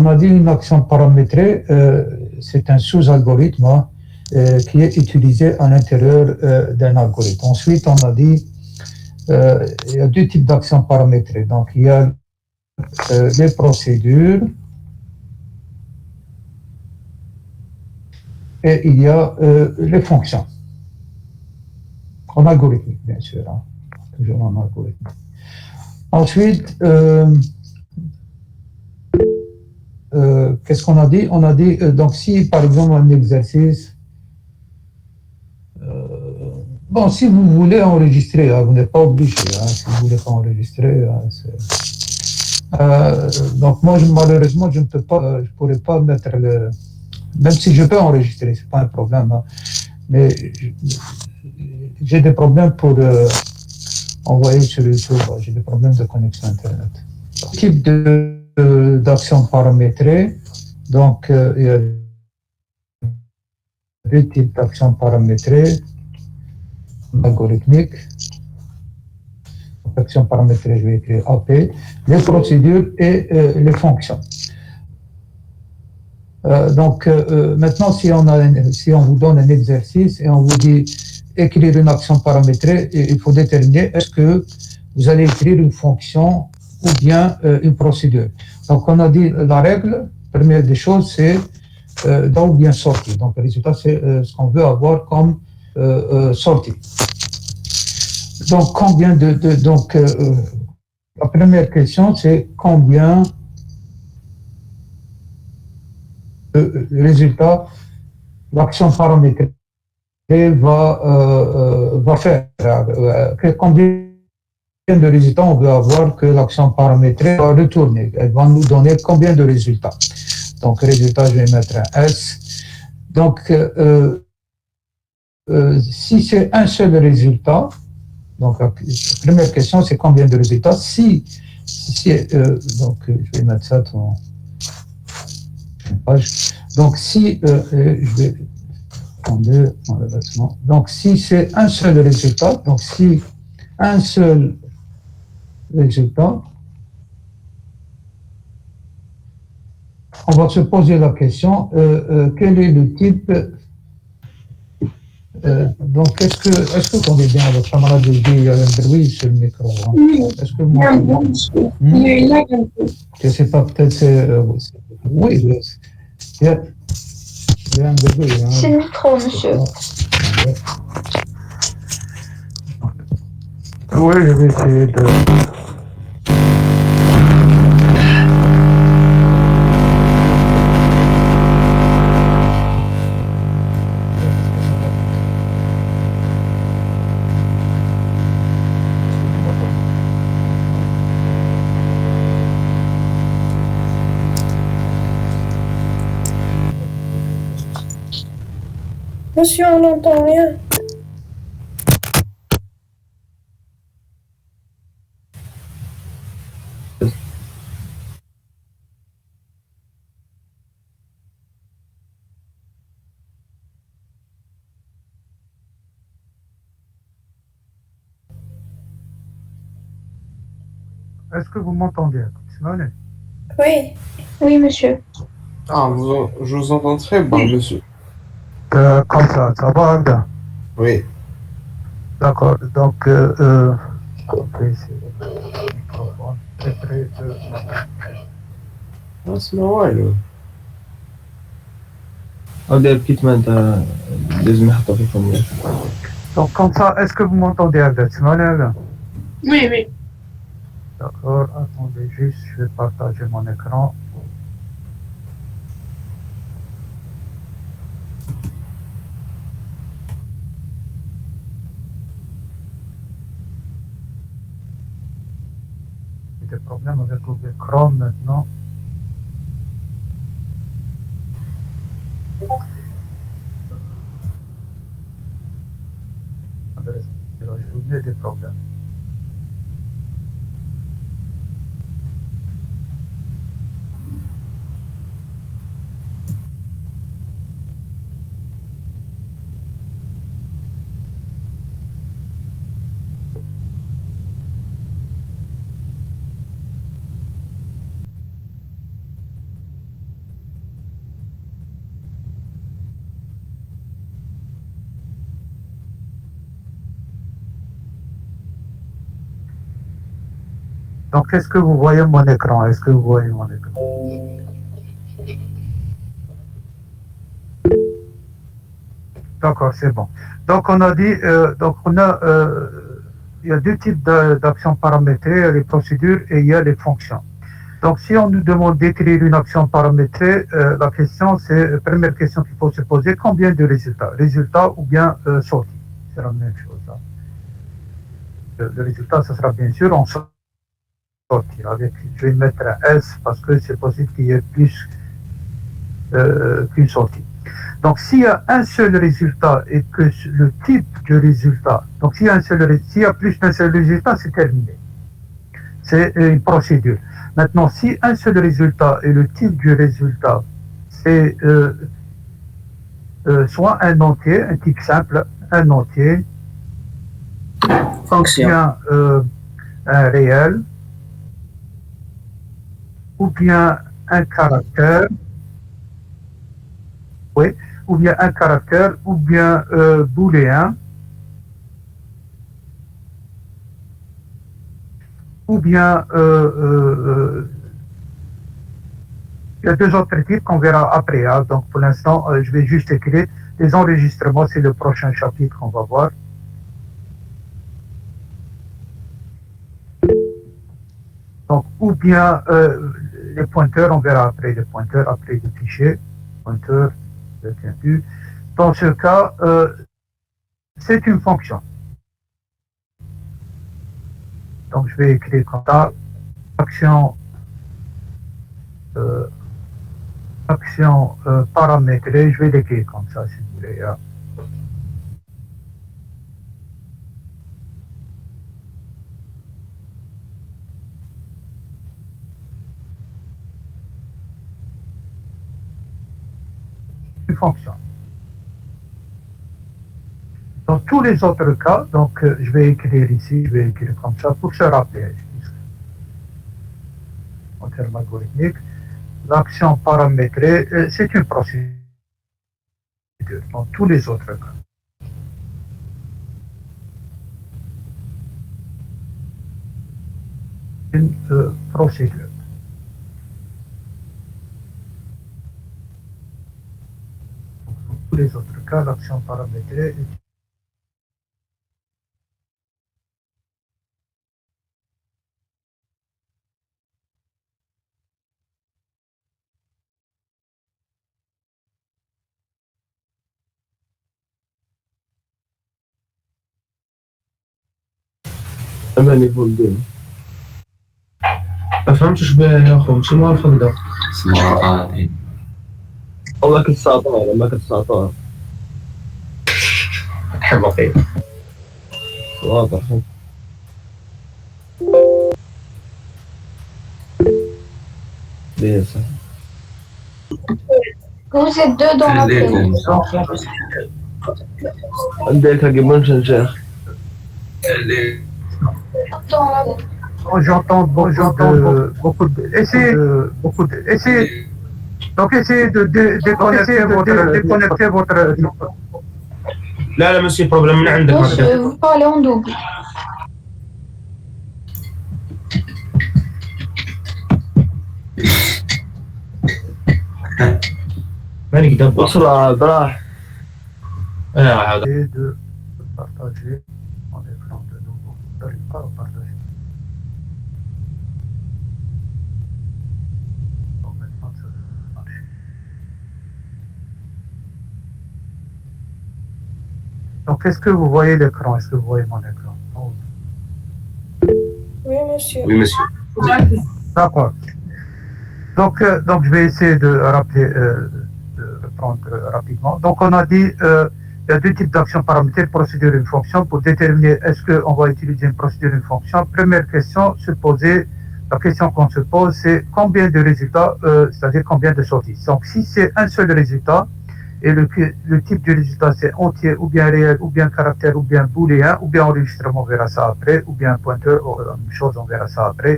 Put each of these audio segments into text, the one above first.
on a dit une action paramétrée, c'est un sous-algorithme qui est utilisé à l'intérieur d'un algorithme. Ensuite, on a dit il y a deux types d'actions paramétrées. Donc, il y a les procédures et il y a les fonctions. En algorithmique, bien sûr. Hein. Toujours en algorithme. Ensuite, qu'est-ce qu'on a dit? On a dit, donc si par exemple un exercice, bon, si vous voulez enregistrer, hein, vous n'êtes pas obligé, hein, si vous voulez pas enregistrer, donc moi, malheureusement, je ne peux pas, je pourrais pas mettre le, même si je peux enregistrer, c'est pas un problème, hein, mais j'ai des problèmes pour envoyer sur YouTube, j'ai des problèmes de connexion Internet. Type d'action paramétrée, donc il y a deux types d'actions paramétrées, algorithmiques. Action paramétrée, je vais écrire AP, les procédures et les fonctions. Donc maintenant, si on vous donne un exercice et on vous dit écrire une action paramétrée, il faut déterminer est-ce que vous allez écrire une fonction ou bien une procédure. Donc on a dit la règle, première des choses, c'est d'où bien sortie. Donc le résultat, c'est ce qu'on veut avoir comme sortie. Donc combien donc la première question, c'est combien de résultats l'action paramétrée va faire. Combien de résultats on veut avoir que l'action paramétrée va retourner. Elle va nous donner combien de résultats. Donc, résultat, je vais mettre un S. Donc, si c'est un seul résultat, donc la première question, c'est combien de résultats. Donc, je vais mettre ça dans une page. Donc, si je vais donc, si c'est un seul résultat, donc si un seul résultat, on va se poser la question, quel est le type donc, est-ce que vous entendez bien votre camarade de dire il y a un bruit sur le micro? Hein? Oui, est-ce que vous m'entendez? Il y a un peu. Je ne sais pas, peut-être oui, il y a un bruit. Hein? C'est le micro, monsieur. Oui, je vais essayer de... Monsieur, on n'entend rien. Est-ce que vous m'entendez? Oui. Oui, monsieur. Ah, je vous entends très bien, monsieur. Comme ça va, bien. Oui. D'accord, donc, ok, c'est le microphone très près de... اسمعوا له. أودي بكيت ما أنت لازم يحطها في فمي. Donc, comme ça, est-ce que vous m'entendez, Albert? Oui, oui. D'accord, attendez juste, je vais partager mon écran. J'ai des problèmes avec Google Chrome maintenant. Je vous ai des problèmes. Donc, est-ce que vous voyez mon écran? Est-ce que vous voyez mon écran? D'accord, c'est bon. Donc, on a dit, il y a deux types d'actions paramétrées, les procédures et il y a les fonctions. Donc, si on nous demande d'écrire une action paramétrée, la question, c'est la première question qu'il faut se poser, combien de résultats? Résultats ou bien sorties? C'est la même chose. Hein. Le résultat, ce sera bien sûr en sortie. Je vais mettre un S parce que c'est possible qu'il y ait plus qu'une sortie. Donc, s'il y a un seul résultat et que le type du résultat, donc s'il y a plus d'un seul résultat, c'est terminé. C'est une procédure. Maintenant, si un seul résultat et le type du résultat, c'est soit un entier, un type simple, un entier, fonction, bien un réel, ou bien un caractère, oui, ou bien un caractère, ou bien booléen, ou bien il y a deux autres types qu'on verra après. Hein. Donc pour l'instant, je vais juste écrire les enregistrements, c'est le prochain chapitre qu'on va voir. Donc, ou bien les pointeurs, on verra après les pointeurs, après les fichiers, pointeurs, dans ce cas, c'est une fonction. Donc, je vais écrire comme ça, action paramétrée, je vais l'écrire comme ça, si vous voulez. Hein. Une fonction. Dans tous les autres cas, donc je vais écrire ici, je vais écrire comme ça pour se rappeler. En termes algorithmiques, l'action paramétrée, c'est une procédure dans tous les autres cas. Une procédure. Dans tous les autres cas, l'action paramétrée est أما نيفو 2 ما فهمتش يا اخو ماشي موافق دا اسمها غادي والله كنت ساطور ما كنت ساطور تحبوا فيه واضح bien ça. Vous êtes deux dans la pièce. عندك قبل شنشاخ J'entends beaucoup de. Essayez. Donc essayez de déconnecter votre. لا لا ماشي بروبليم من عندك Monsieur, vous parlez en double. ماني كدابة بسرعة براح عاد Et de partager mon écran de nouveau. Vous n'arrivez pas à partager. Bon, maintenant, ça marche. Donc, est-ce que vous voyez l'écran? Est-ce que vous voyez mon écran? Oui, monsieur. Oui, monsieur. D'accord. Donc, je vais essayer de rappeler, de reprendre rapidement. Donc, on a dit il y a deux types d'actions paramétrées, procédure et une fonction. Pour déterminer est-ce qu'on va utiliser une procédure et une fonction, première question, la question qu'on se pose, c'est combien de résultats, c'est-à-dire combien de sorties. Donc, si c'est un seul résultat, et le type du résultat, c'est entier, ou bien réel, ou bien caractère, ou bien booléen, ou bien enregistrement, on verra ça après, ou bien pointeur, la même chose, on verra ça après.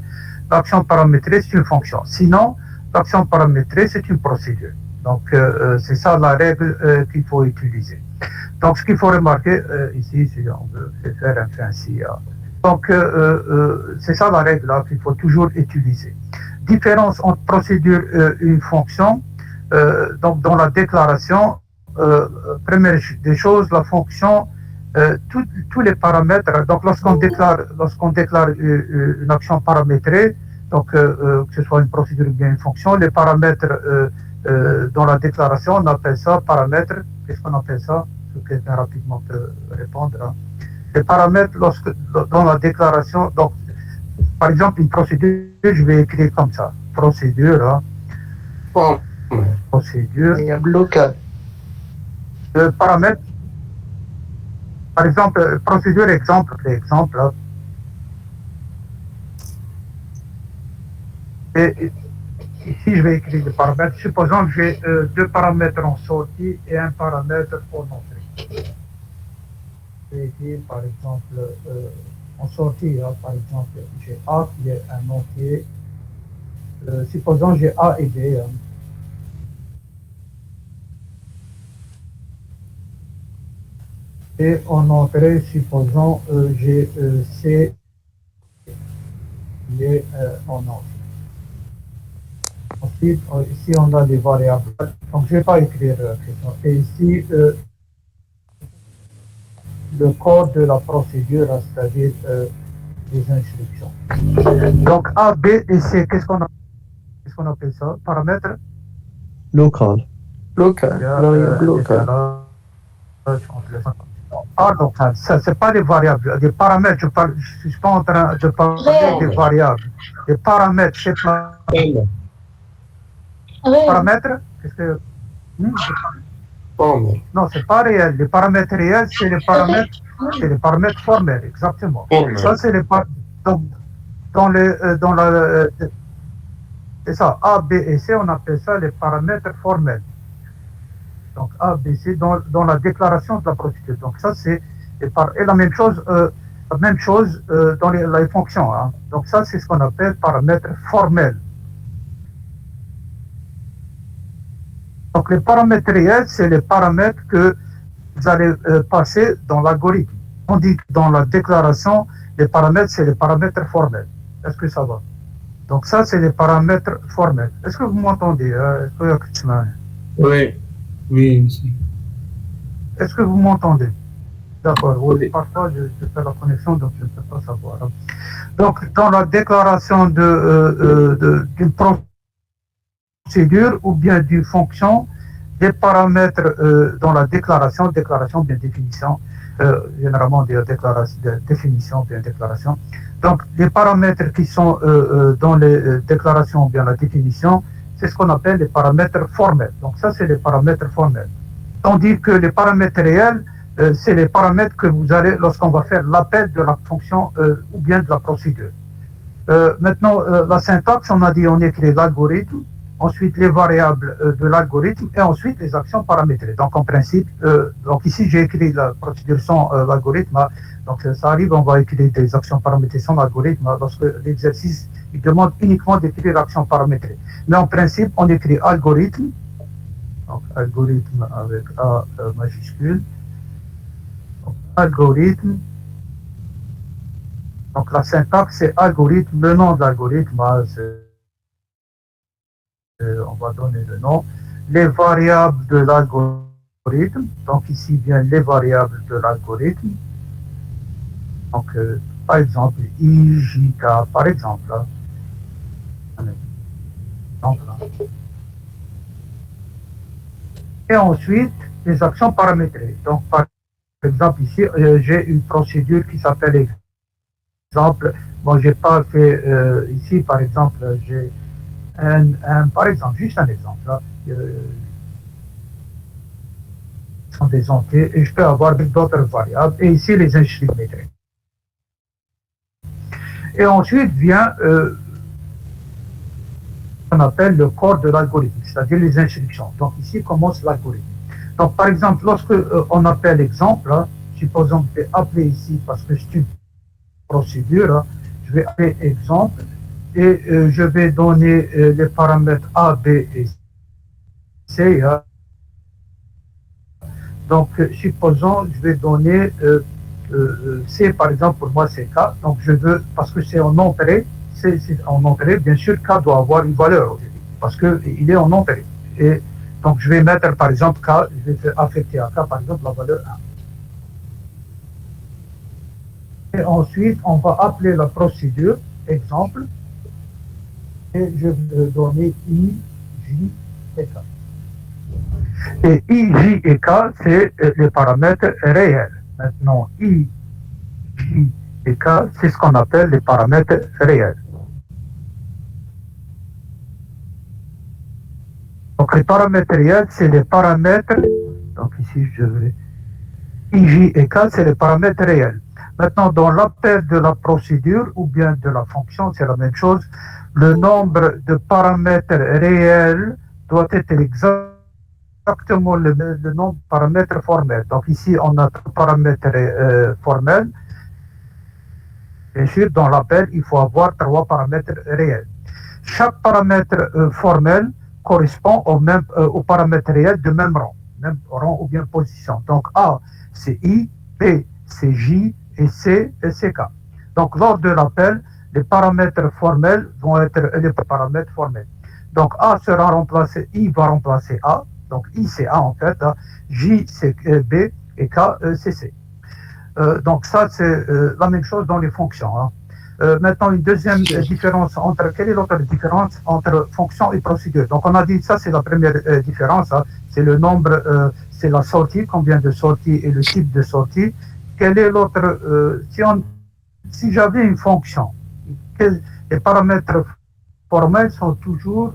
L'action paramétrée, c'est une fonction. Sinon, l'action paramétrée, c'est une procédure. Donc, c'est ça la règle qu'il faut utiliser. Donc, ce qu'il faut remarquer ici, si on veut faire un fait ainsi, il Donc, c'est ça la règle là, qu'il faut toujours utiliser. Différence entre procédure et une fonction. Donc, dans la déclaration, première des choses, la fonction, tous les paramètres. Donc, lorsqu'on déclare une action paramétrée, donc que ce soit une procédure ou bien une fonction, les paramètres dans la déclaration, on appelle ça paramètres. Qu'est-ce qu'on appelle ça? Quelqu'un rapidement peut répondre. Hein. Les paramètres, dans la déclaration, donc, par exemple, une procédure, je vais écrire comme ça. Procédure, hein. Bon. Procédure. Local. Paramètres. Par exemple, procédure, exemple. Hein. Et ici, je vais écrire des paramètres. Supposons que j'ai deux paramètres en sortie et un paramètre en entrée. Je vais écrire, par exemple, en sortie, hein, par exemple, j'ai A qui est un entier. Supposons que j'ai A et B. Hein. Et en entrée, supposons j'ai C qui est en entrée. Ensuite, ici, on a des variables. Donc, je ne vais pas écrire question. Et ici, le code de la procédure, c'est-à-dire les instructions. Donc, A, B et C, qu'est-ce qu'on appelle ça? Paramètres? Local. Local. Variable local. Ah, donc, ça, c'est pas des variables. Des paramètres, je suis pas en train de parler des variables. Des paramètres, c'est pas... Paramètres? Qu'est-ce que... Bon. Non, c'est pas réel. Les paramètres réels, c'est les paramètres formels, exactement. Formel. Ça, c'est les donc, c'est ça, A, B et C, on appelle ça les paramètres formels. Donc, A, B, C, dans la déclaration de la procédure. Donc, ça, c'est... Et la même chose dans les fonctions. Hein. Donc, ça, c'est ce qu'on appelle paramètres formels. Donc, les paramètres réels, c'est les paramètres que vous allez passer dans l'algorithme. On dit que dans la déclaration, les paramètres, c'est les paramètres formels. Est-ce que ça va? Donc, ça, c'est les paramètres formels. Est-ce que vous m'entendez? Oui, oui, monsieur. Est-ce que vous m'entendez? D'accord. Oui. Parfois, je fais la connexion, donc je ne peux pas savoir. Donc, dans la déclaration d'une procédure ou bien d'une fonction, des paramètres dans la déclaration bien définition, généralement des définitions bien déclaration. Donc, les paramètres qui sont dans les déclarations bien la définition, c'est ce qu'on appelle les paramètres formels. Donc, ça, c'est les paramètres formels. Tandis que les paramètres réels, c'est les paramètres que vous allez, lorsqu'on va faire l'appel de la fonction ou bien de la procédure. Maintenant, la syntaxe, on a dit, on écrit l'algorithme, ensuite les variables de l'algorithme et ensuite les actions paramétrées. Donc en principe, donc ici j'ai écrit la procédure sans l'algorithme. Donc ça arrive, on va écrire des actions paramétrées sans l'algorithme lorsque l'exercice il demande uniquement d'écrire l'action paramétrée. Mais en principe, on écrit algorithme, donc algorithme avec A majuscule, donc, algorithme. Donc la syntaxe c'est algorithme, le nom de l'algorithme, on va donner le nom, les variables de l'algorithme, donc ici bien les variables de l'algorithme, donc par exemple I, J, K, par exemple, et ensuite les actions paramétrées. Donc par exemple ici j'ai une procédure qui s'appelle exemple, bon j'ai pas fait ici par exemple j'ai par exemple, juste un exemple, là, sont des entiers et je peux avoir d'autres variables et ici les instructions métriques. Et ensuite vient ce qu'on appelle le corps de l'algorithme, c'est-à-dire les instructions. Donc ici commence l'algorithme. Donc par exemple, lorsque on appelle exemple, là, supposons que je vais appeler ici parce que c'est une procédure, là, je vais appeler exemple. Et je vais donner les paramètres A, B et C. Donc, supposons, je vais donner C, par exemple, pour moi, c'est K. Donc, je veux, parce que c'est en entrée, en entrée, bien sûr, K doit avoir une valeur aujourd'hui, parce qu'il est en entrée. Et donc, je vais mettre, par exemple, K, je vais affecter à K, par exemple, la valeur 1. Et ensuite, on va appeler la procédure, exemple, et je vais donner I, J et K. Et I, J et K, c'est les paramètres réels. Maintenant, I, J et K, c'est ce qu'on appelle les paramètres réels. Donc, les paramètres réels, c'est les paramètres. Donc, ici, je vais. I, J et K, c'est les paramètres réels. Maintenant, dans l'appel de la procédure ou bien de la fonction, c'est la même chose. Le nombre de paramètres réels doit être exactement le nombre de paramètres formels. Donc, ici, on a 3 paramètres formels. Bien sûr, dans l'appel, il faut avoir 3 paramètres réels. Chaque paramètre formel correspond au paramètre réel de même rang ou bien position. Donc A, c'est I, B, c'est J et C, c'est K. Donc lors de l'appel, les paramètres formels vont être les paramètres formels. Donc A sera remplacé, I va remplacer A. Donc I c'est A en fait, J c'est B et K c'est C. Donc ça c'est la même chose dans les fonctions. Hein. Maintenant, une deuxième différence quelle est l'autre différence entre fonction et procédure? Donc, on a dit ça, c'est la première différence. Hein, c'est le nombre, c'est la sortie, combien de sorties et le type de sortie. Quelle est l'autre? Si j'avais une fonction, les paramètres formels sont toujours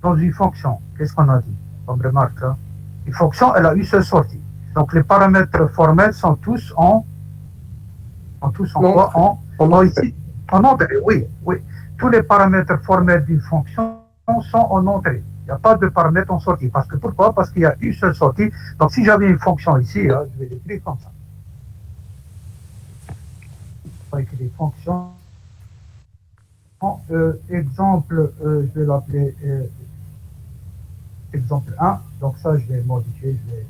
dans une fonction. Qu'est-ce qu'on a dit? On remarque. Hein, une fonction, elle a une seule sortie. Donc, les paramètres formels sont tous en quoi? En entrée, oui. Tous les paramètres formels d'une fonction sont en entrée. Il n'y a pas de paramètres en sortie. Pourquoi? Parce qu'il y a une seule sortie. Donc, si j'avais une fonction ici, je vais l'écrire comme ça. On va écrire fonction. Exemple, je vais l'appeler exemple 1. Donc, ça, je vais modifier. Je vais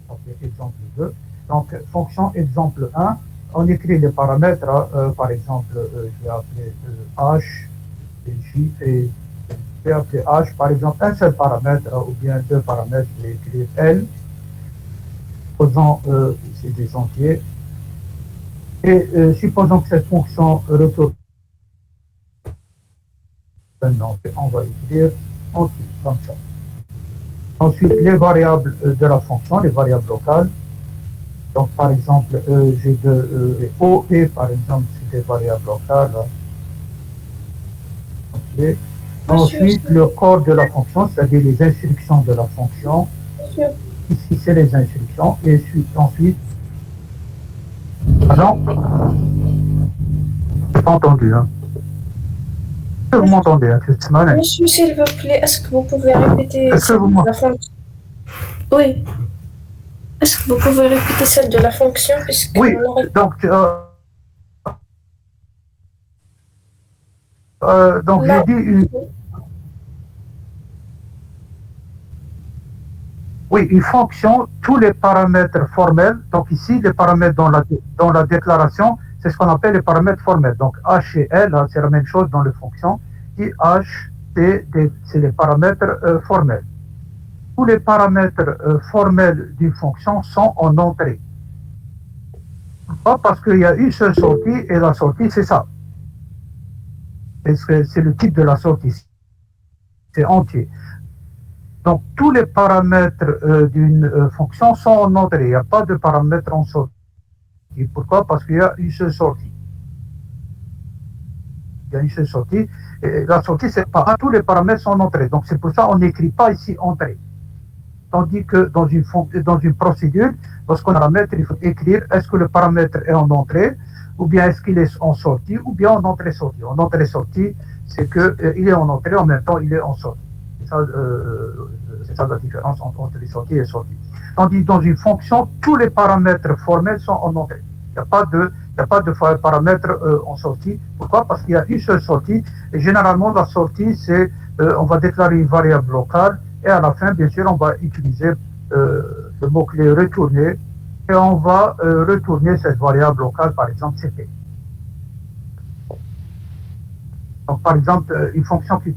appeler exemple 2. Donc, fonction exemple 1, on écrit les paramètres, par exemple, je vais appeler H, et J, et je vais appeler H, par exemple, un seul paramètre, ou bien 2 paramètres, je vais écrire L, supposons, c'est des entiers, et supposons que cette fonction retourne, on va écrire entier, comme ça. Ensuite, les variables de la fonction, les variables locales. Donc, par exemple, j'ai O et, par exemple, c'est des variables locales. Okay. Ensuite, le corps de la fonction, c'est-à-dire les instructions de la fonction. Ici, c'est les instructions. Et ensuite, pardon? Je n'ai pas entendu. Hein. Vous m'entendez, hein, Monsieur, s'il vous plaît, est-ce que vous pouvez répéter la fonction? Oui. Est-ce que vous pouvez répéter celle de la fonction? Oui, donc j'ai dit une fonction, tous les paramètres formels, donc ici, les paramètres dans la déclaration, c'est ce qu'on appelle les paramètres formels. Donc H et L, c'est la même chose dans les fonctions, et H, c'est les paramètres formels. Tous les paramètres formels d'une fonction sont en entrée. Pas parce qu'il y a une seule sortie et la sortie c'est ça. C'est le type de la sortie. C'est entier. Donc tous les paramètres d'une fonction sont en entrée. Il n'y a pas de paramètres en sortie. Et pourquoi? Parce qu'il y a une seule sortie. Il y a une seule sortie. Et la sortie, c'est pas tous les paramètres sont en entrée. Donc c'est pour ça qu'on n'écrit pas ici entrée. Tandis que dans une procédure, lorsqu'on a un paramètre, il faut écrire est-ce que le paramètre est en entrée, ou bien est-ce qu'il est en sortie, ou bien en entrée-sortie. En entrée-sortie, c'est qu'il est en entrée, en même temps il est en sortie. C'est ça la différence entre les sorties et les sorties. Tandis que dans une fonction, tous les paramètres formels sont en entrée. Il n'y a pas de paramètres en sortie. Pourquoi? Parce qu'il y a une seule sortie, et généralement la sortie, c'est on va déclarer une variable locale, et à la fin, bien sûr, on va utiliser le le mot-clé retourner, et on va retourner cette variable locale, par exemple CP. Donc, par exemple, une fonction qui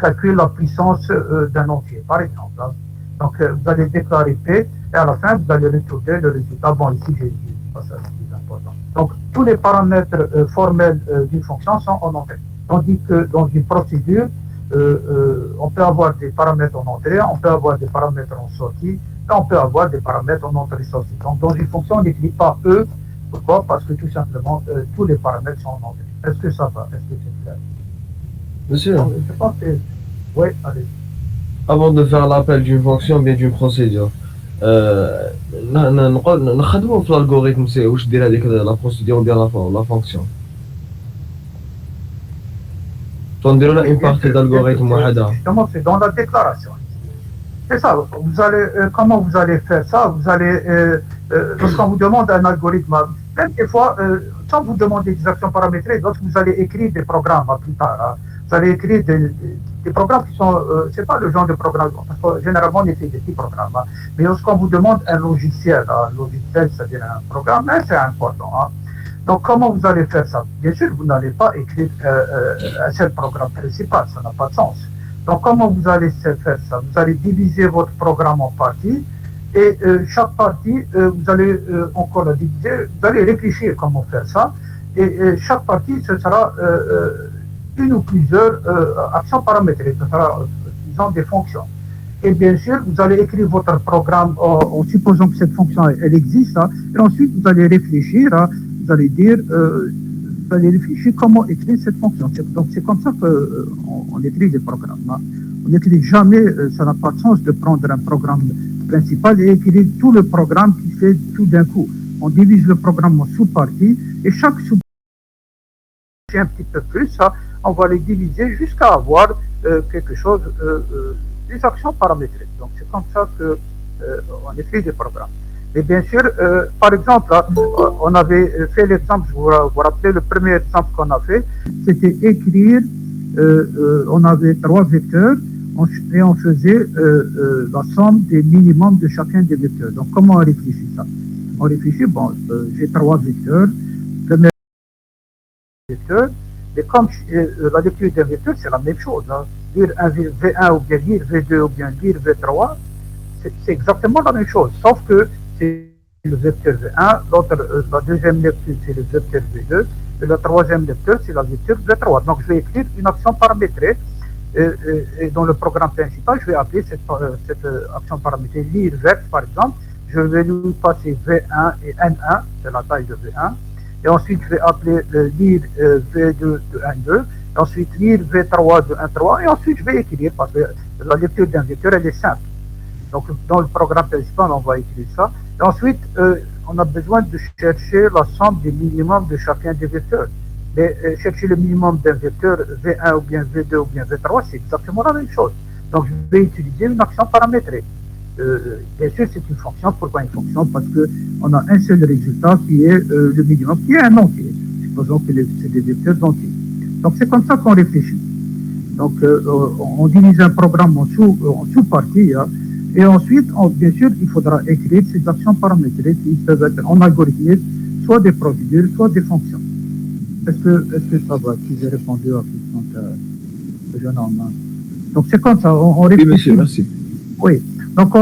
calcule la puissance d'un entier, par exemple. Hein. Donc, vous allez déclarer P, et à la fin, vous allez retourner le résultat. Bon, ici, j'ai dit, ça c'est plus important. Donc, tous les paramètres formels d'une fonction sont en entrée. Tandis que dans une procédure, on peut avoir des paramètres en entrée, on peut avoir des paramètres en sortie, et on peut avoir des paramètres en entrée-sortie. Donc, dans une fonction, on n'écrit pas E. Pourquoi? Parce que tout simplement, tous les paramètres sont en entrée. Est-ce que ça va? Est-ce que c'est clair? Monsieur, Je pense que... Oui, allez. avant de faire l'appel d'une fonction, bien d'une procédure, نخدموا في l'algorithme c'est واش دير هذيك la procédure ou bien la fonction. تنديروا لها une partie d'algorithme وحدها. Justement, c'est dans la déclaration. C'est ça. Vous allez, comment vous allez faire ça? Vous allez, lorsqu'on vous demande un algorithme, même des fois, sans vous demander des actions paramétrées, lorsque vous allez écrire des programmes plus tard, hein, vous allez écrire des programmes qui sont, c'est pas le genre de programme, parce que généralement on écrit des petits programmes, hein, mais lorsqu'on vous demande un logiciel, c'est-à-dire un programme, hein, c'est important. Hein. Donc comment vous allez faire ça? Bien sûr, vous n'allez pas écrire un seul programme principal, ça n'a pas de sens. Donc comment vous allez faire ça? Vous allez diviser votre programme en parties, et chaque partie, vous allez encore la diviser, vous allez réfléchir comment faire ça, et chaque partie, ce sera une ou plusieurs actions paramétrées, ce sera, disons, des fonctions. Et bien sûr, vous allez écrire votre programme en supposant que cette fonction, elle existe, hein, et ensuite vous allez réfléchir, hein, vous allez dire, vous allez réfléchir comment écrire cette fonction. Donc c'est comme ça qu'on écrit des programmes. Hein. On n'écrit jamais, ça n'a pas de sens de prendre un programme principal et écrire tout le programme qui fait tout d'un coup. On divise le programme en sous-parties, et chaque sous-partie un petit peu plus, hein, on va les diviser jusqu'à avoir quelque chose, des actions paramétrées. Donc c'est comme ça qu'on écrit des programmes. Et bien sûr, par exemple, on avait fait l'exemple, vous vous rappelez, le premier exemple qu'on a fait, c'était écrire, on avait 3 vecteurs, et on faisait la somme des minimums de chacun des vecteurs. Donc comment on réfléchit ça? On réfléchit, bon, j'ai 3 vecteurs, premier vecteur, et comme la lecture d'un vecteur, c'est la même chose. Hein. Lire un V1 ou bien lire V2 ou bien lire V3, c'est exactement la même chose, sauf que c'est le vecteur V1, l'autre, la deuxième lecture, c'est le vecteur V2, et la troisième lecture, c'est la lecture V3. Donc, je vais écrire une action paramétrée, et dans le programme principal, je vais appeler cette action paramétrée lire vec, par exemple. Je vais lui passer V1 et N1, c'est la taille de V1, et ensuite, je vais appeler lire V2 de N2, et ensuite lire V3 de N3, et ensuite, je vais écrire, parce que la lecture d'un vecteur, elle est simple. Donc, dans le programme principal, on va écrire ça. Et ensuite, on a besoin de chercher la somme des minimums de chacun des vecteurs. Mais chercher le minimum d'un vecteur V1 ou bien V2 ou bien V3, c'est exactement la même chose. Donc, je vais utiliser une action paramétrée. Bien sûr, c'est une fonction. Pourquoi une fonction? Parce qu'on a un seul résultat qui est le minimum, qui est un entier. Supposons que c'est des vecteurs entiers. Donc, c'est comme ça qu'on réfléchit. Donc, on divise un programme en sous-parties, hein, et ensuite, bien sûr, il faudra écrire ces actions paramétrées qui peuvent être en algorithmique, soit des procédures, soit des fonctions. Est-ce que ça va? Si j'ai répondu à la question de jeune homme. Donc, c'est comme ça, on réfléchit. Oui, monsieur, merci. Oui. Donc,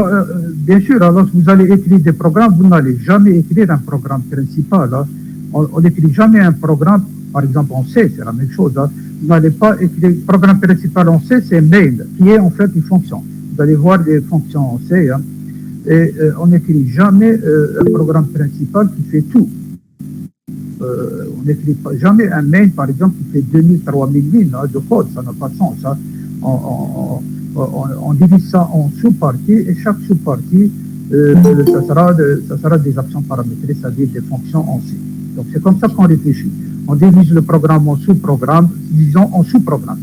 bien sûr, lorsque vous allez écrire des programmes, vous n'allez jamais écrire un programme principal. Hein. On n'écrit jamais un programme, par exemple en C, c'est la même chose. Hein. Vous n'allez pas écrire le programme principal en C, c'est main, qui est en fait une fonction. Vous allez voir des fonctions en C, hein, et on n'écrit jamais un programme principal qui fait tout. On n'écrit jamais un main, par exemple, qui fait 2000, 3000 lignes de code, ça n'a pas de sens. Hein. On divise ça en sous-parties, et chaque sous-partie, ça sera des actions paramétrées, c'est-à-dire des fonctions en C. Donc c'est comme ça qu'on réfléchit. On divise le programme en sous-programmes, disons en sous-programmes.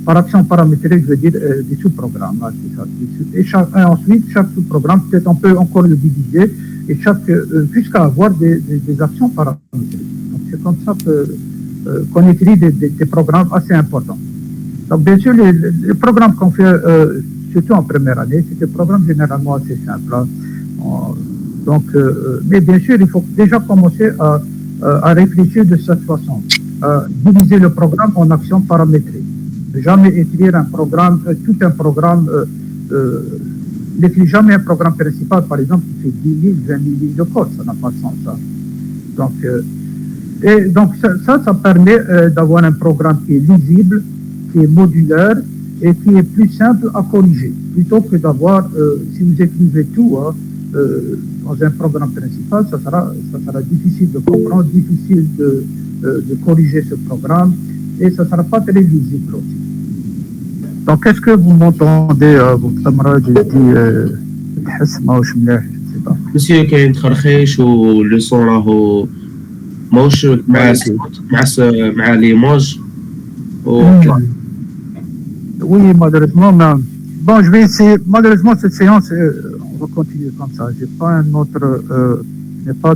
Par action paramétrée, je veux dire des sous-programmes. Et ensuite, chaque sous-programme, peut-être on peut encore le diviser, et jusqu'à avoir des actions paramétrées. Donc c'est comme ça qu'on écrit des programmes assez importants. Donc bien sûr, les programmes qu'on fait surtout en première année, c'est un programme généralement assez simple. Hein. Donc, mais bien sûr, il faut déjà commencer à réfléchir de cette façon. Diviser le programme en actions paramétrées. Ne jamais écrire un programme, tout un programme, n'écrire jamais un programme principal, par exemple, qui fait 10 000, 20 000 lignes de code, ça n'a pas de sens. Ça. Donc, ça permet d'avoir un programme qui est lisible, qui est modulaire et qui est plus simple à corriger. Plutôt que d'avoir, si vous écrivez tout dans un programme principal, ça sera difficile de comprendre, difficile de corriger ce programme et ça ne sera pas très lisible aussi. Donc, est-ce que vous m'entendez, votre camarade, je dis, Monsieur, كاين تخرخيش واللسون راهو ماهوش مع لي موج. Oui, malheureusement, mais bon, je vais essayer. Malheureusement, cette séance, on va continuer comme ça. J'ai pas un autre.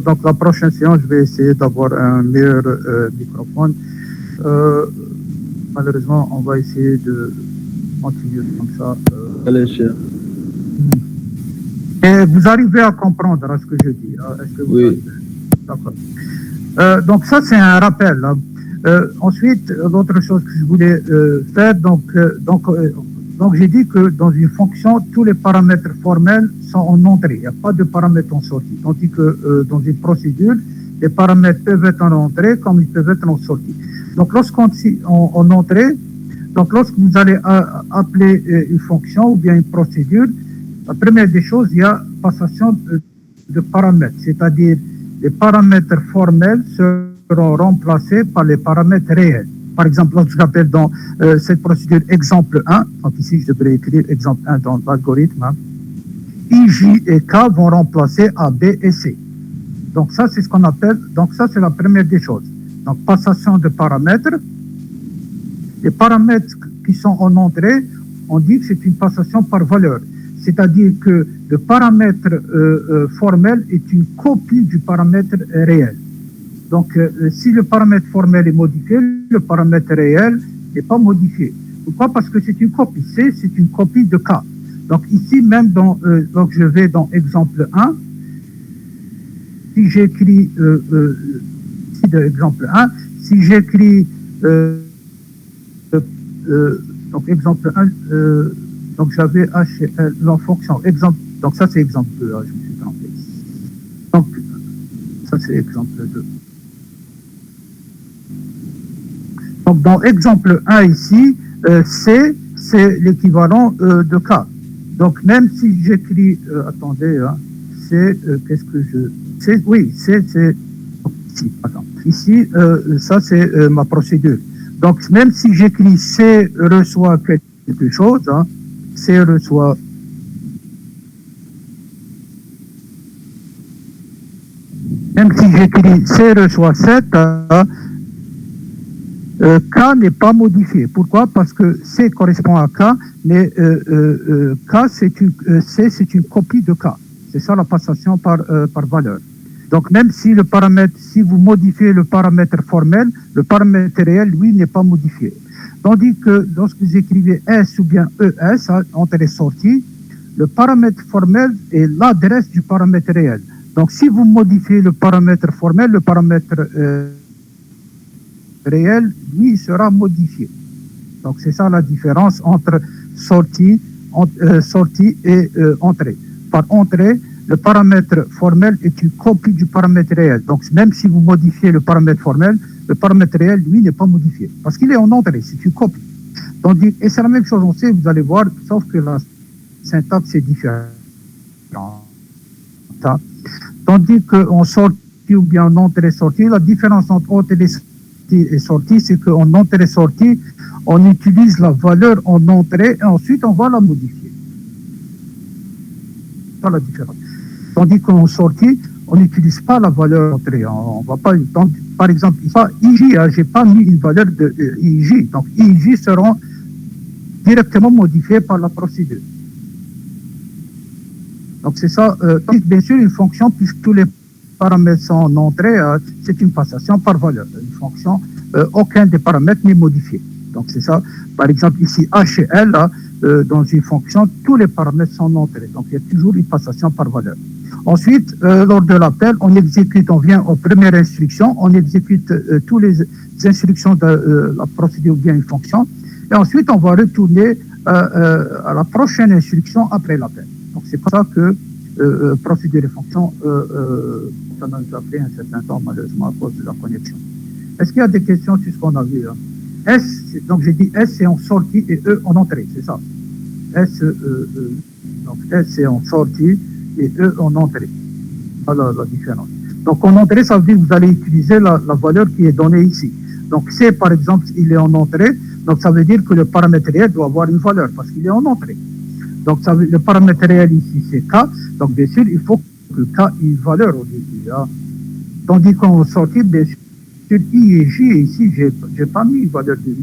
Donc, la prochaine séance, je vais essayer d'avoir un meilleur microphone. Malheureusement, on va essayer de continuer comme ça. Allez, cher. Et vous arrivez à comprendre ce que je dis. Est-ce que vous oui. D'accord. Donc, ça, c'est un rappel. Hein. Ensuite, l'autre chose que je voulais faire, donc j'ai dit que dans une fonction, tous les paramètres formels sont en entrée. Il n'y a pas de paramètres en sortie. Tandis que dans une procédure, les paramètres peuvent être en entrée comme ils peuvent être en sortie. Donc, lorsqu'on en entrée, donc lorsque vous allez appeler une fonction ou bien une procédure, la première des choses, il y a passation de paramètres, c'est-à-dire les paramètres formels seront remplacés par les paramètres réels. Par exemple, lorsque j'appelle dans cette procédure exemple 1, donc ici je devrais écrire exemple 1 dans l'algorithme, hein, I, J et K vont remplacer A, B et C. Donc ça, c'est ce qu'on appelle, donc ça c'est la première des choses. Donc passation de paramètres. Les paramètres qui sont en entrée, on dit que c'est une passation par valeur. C'est-à-dire que le paramètre formel est une copie du paramètre réel. Donc, si le paramètre formel est modifié, le paramètre réel n'est pas modifié. Pourquoi? Parce que c'est une copie. C, c'est une copie de K. Donc, ici, même donc je vais dans exemple 1. Si j'écris, ici de exemple 1, si j'écris, donc exemple 1, donc j'avais HL, la fonction, exemple, donc ça c'est exemple 2, je me suis trompé. Donc, ça c'est exemple 2. Donc, dans exemple 1 ici, C, c'est l'équivalent de K. Donc, même si j'écris, attendez, hein, c'est, qu'est-ce que je... Oui, c'est... Ici, attends. Ici, ça c'est ma procédure. Donc, même si j'écris C reçoit quelque chose, hein, C reçoit... Même si j'écris C reçoit 7, hein, K n'est pas modifié. Pourquoi? Parce que C correspond à K, mais K, C, c'est une copie de K. C'est ça la passation par valeur. Donc, même si le paramètre, si vous modifiez le paramètre formel, le paramètre réel, lui, n'est pas modifié. Tandis que lorsque vous écrivez S ou bien ES, entrée sortie, le paramètre formel est l'adresse du paramètre réel. Donc, si vous modifiez le paramètre formel, le paramètre réel, lui, sera modifié. Donc, c'est ça la différence entre sortie et entrée. Par entrée, le paramètre formel est une copie du paramètre réel. Donc, même si vous modifiez le paramètre formel, le paramètre réel, lui, n'est pas modifié. Parce qu'il est en entrée, c'est une copie. Tandis, et c'est la même chose, on sait, vous allez voir, sauf que la syntaxe est différente. Tandis qu'en sortie ou bien en entrée-sortie, la différence entre entrée et sortie, c'est qu'en entrée-sortie, on utilise la valeur en entrée et ensuite on va la modifier. C'est ça la différence. Tandis qu'en sortie, on n'utilise pas la valeur entrée. On va pas, donc, par exemple, IJ, je n'ai pas mis une valeur de IJ. Donc, IJ seront directement modifiés par la procédure. Donc, c'est ça. Bien sûr, une fonction, puisque tous les paramètres sont en entrée, c'est une passation par valeur. Une fonction, aucun des paramètres n'est modifié. Donc, c'est ça. Par exemple, ici, H et L, dans une fonction, tous les paramètres sont entrés. Donc, il y a toujours une passation par valeur. Ensuite, lors de l'appel, on vient aux premières instructions, on exécute toutes les instructions de la procédure ou bien une fonction, et ensuite, on va retourner à la prochaine instruction après l'appel. Donc, c'est pour ça que procédure et fonction, ça nous a pris un certain temps, malheureusement, à cause de la connexion. Est-ce qu'il y a des questions sur ce qu'on a vu là? S, donc j'ai dit S c'est en sortie et E en entrée, c'est ça. Donc S c'est en sortie et E en entrée. Voilà la différence. Donc en entrée, ça veut dire que vous allez utiliser la valeur qui est donnée ici. Donc C par exemple, il est en entrée, donc ça veut dire que le paramètre réel doit avoir une valeur parce qu'il est en entrée. Donc le paramètre réel ici c'est K, donc bien sûr il faut que K ait une valeur au début. Hein. Tandis qu'en sortie, bien sûr, sur I et J, ici, j'ai pas mis une valeur de I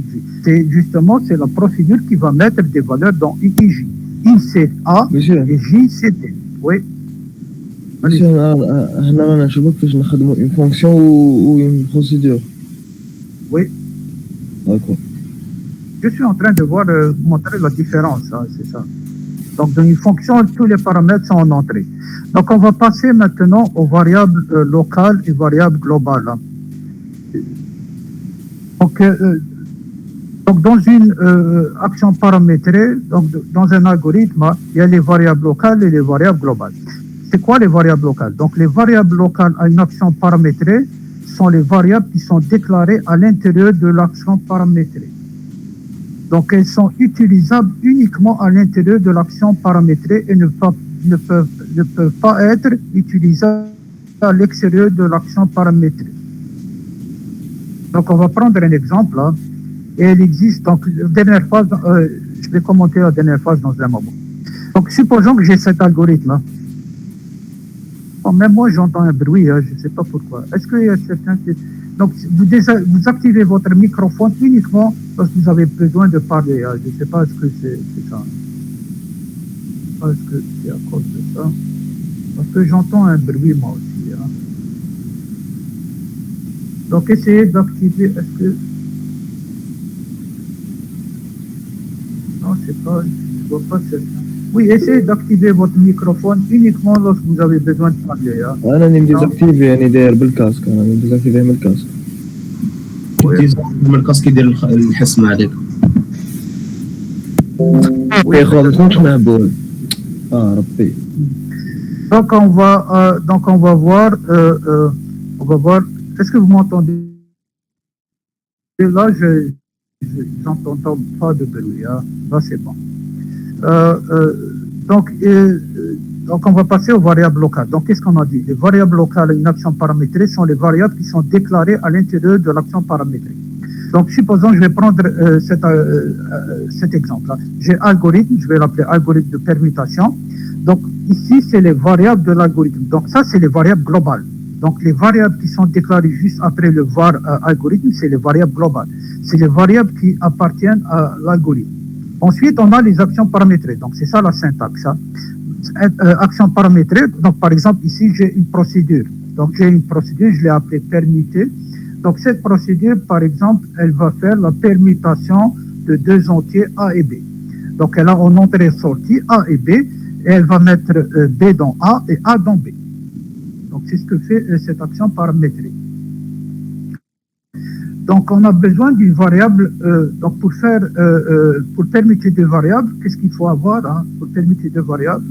et J. C'est la procédure qui va mettre des valeurs dans I et J. I c'est A et J c'est D. Oui. Monsieur, هنا نشوفك كيفاش نخدموا une fonction ou une procédure. Oui. D'accord. Je suis en train de montrer la différence, hein, c'est ça. Donc, dans une fonction, tous les paramètres sont en entrée. Donc, on va passer maintenant aux variables locales et variables globales. Hein. Donc, dans une action paramétrée, donc dans un algorithme, il y a les variables locales et les variables globales. C'est quoi les variables locales? Donc, les variables locales à une action paramétrée sont les variables qui sont déclarées à l'intérieur de l'action paramétrée. Donc, elles sont utilisables uniquement à l'intérieur de l'action paramétrée et ne peuvent pas être utilisées à l'extérieur de l'action paramétrée. Donc, on va prendre un exemple, là, et elle existe. Donc, la dernière phase, je vais commenter la dernière phase dans un moment. Donc, supposons que j'ai cet algorithme-là. Bon, même moi, j'entends un bruit, hein, je ne sais pas pourquoi. Est-ce qu'il y a certains qui... Donc, vous activez votre microphone uniquement lorsque vous avez besoin de parler. Hein. Je ne sais pas ce que c'est ça. Est-ce que c'est à cause de ça? Parce que j'entends un bruit, moi aussi. Hein. Donc, essayez d'activer. Est-ce que... Non, c'est pas... Je ne vois pas ça. Oui, essayez d'activer votre microphone uniquement lorsque vous avez besoin de parler. Hein. أنا ديزاكتيفي يعني داير بالكاسك أنا ديزاكتيفي من الكاسك. من الكاسك يدير الحسم عليك. وي خالص واش نعبوا. ربي. Donc on va voir. Est-ce que vous m'entendez? Là, je n'entends pas de bruit. Hein. Là, c'est bon. Donc, on va passer aux variables locales. Donc, qu'est-ce qu'on a dit? Les variables locales à une action paramétrée sont les variables qui sont déclarées à l'intérieur de l'action paramétrée. Donc, supposons, je vais prendre cet exemple-là. J'ai algorithme, je vais l'appeler algorithme de permutation. Donc, ici, c'est les variables de l'algorithme. Donc, ça, c'est les variables globales. Donc, les variables qui sont déclarées juste après le var algorithme, c'est les variables globales. C'est les variables qui appartiennent à l'algorithme. Ensuite, on a les actions paramétrées. Donc, c'est ça la syntaxe. Hein. Action paramétrée. Donc, par exemple, ici, j'ai une procédure. Donc, j'ai une procédure, je l'ai appelée permutée. Donc, cette procédure, par exemple, elle va faire la permutation de deux entiers A et B. Donc, elle a en entrée-sortie A et B, et elle va mettre B dans A et A dans B. Donc, c'est ce que fait cette action paramétrée. Donc, on a besoin d'une variable. Donc, pour permuter deux variables, qu'est-ce qu'il faut avoir hein, pour permuter deux variables?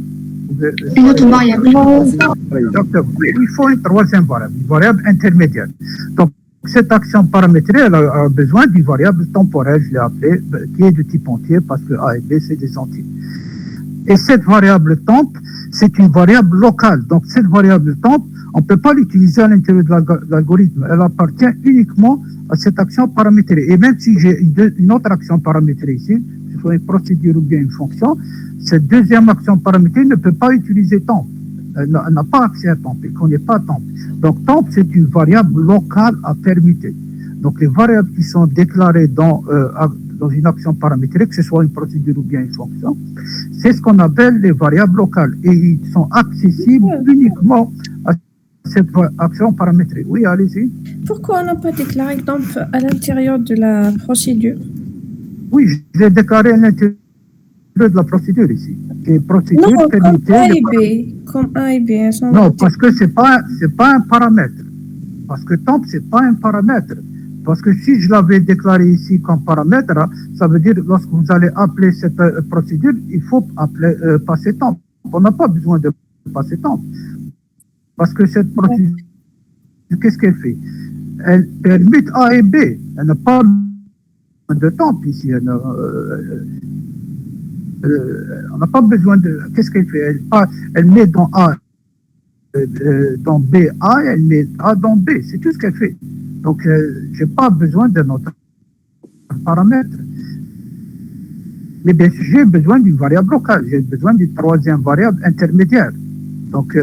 Une autre variable. Il faut une troisième variable, une variable intermédiaire. Donc, cette action paramétrée, elle a besoin d'une variable temporelle, je l'ai appelée, qui est de type entier, parce que A et B, c'est des entiers. Et cette variable temp, c'est une variable locale. Donc, cette variable temp, on ne peut pas l'utiliser à l'intérieur de l'algorithme. Elle appartient uniquement à cette action paramétrée. Et même si j'ai une autre action paramétrée ici, que ce soit une procédure ou bien une fonction, cette deuxième action paramétrée ne peut pas utiliser temp. Elle n'a pas accès à temp, elle ne connaît pas temp. Donc temp, c'est une variable locale à permuter. Donc les variables qui sont déclarées dans une action paramétrée, que ce soit une procédure ou bien une fonction, c'est ce qu'on appelle les variables locales. Et ils sont accessibles uniquement à cette action paramétrée. Oui, allez-y. Pourquoi on n'a pas déclaré temp à l'intérieur de la procédure? Oui, je l'ai déclaré à l'intérieur de la procédure ici. Et procédure Non, comme permettait A de- et B. Comme A et B. Elles sont Non, notées. parce que c'est pas un paramètre. Parce que temp, c'est pas un paramètre. Parce que si je l'avais déclaré ici comme paramètre, ça veut dire lorsque vous allez appeler cette procédure, il faut passer temp. On n'a pas besoin de passer temp. Parce que cette procédure, qu'est-ce qu'elle fait? Elle permet A et B. Elle n'a pas de temp ici. On n'a pas besoin de... Qu'est-ce qu'elle fait? Elle met dans A, dans B, A, elle met A dans B. C'est tout ce qu'elle fait. Donc, je n'ai pas besoin d'un autre paramètre. Mais bien sûr, j'ai besoin d'une variable locale. J'ai besoin d'une troisième variable intermédiaire. Donc,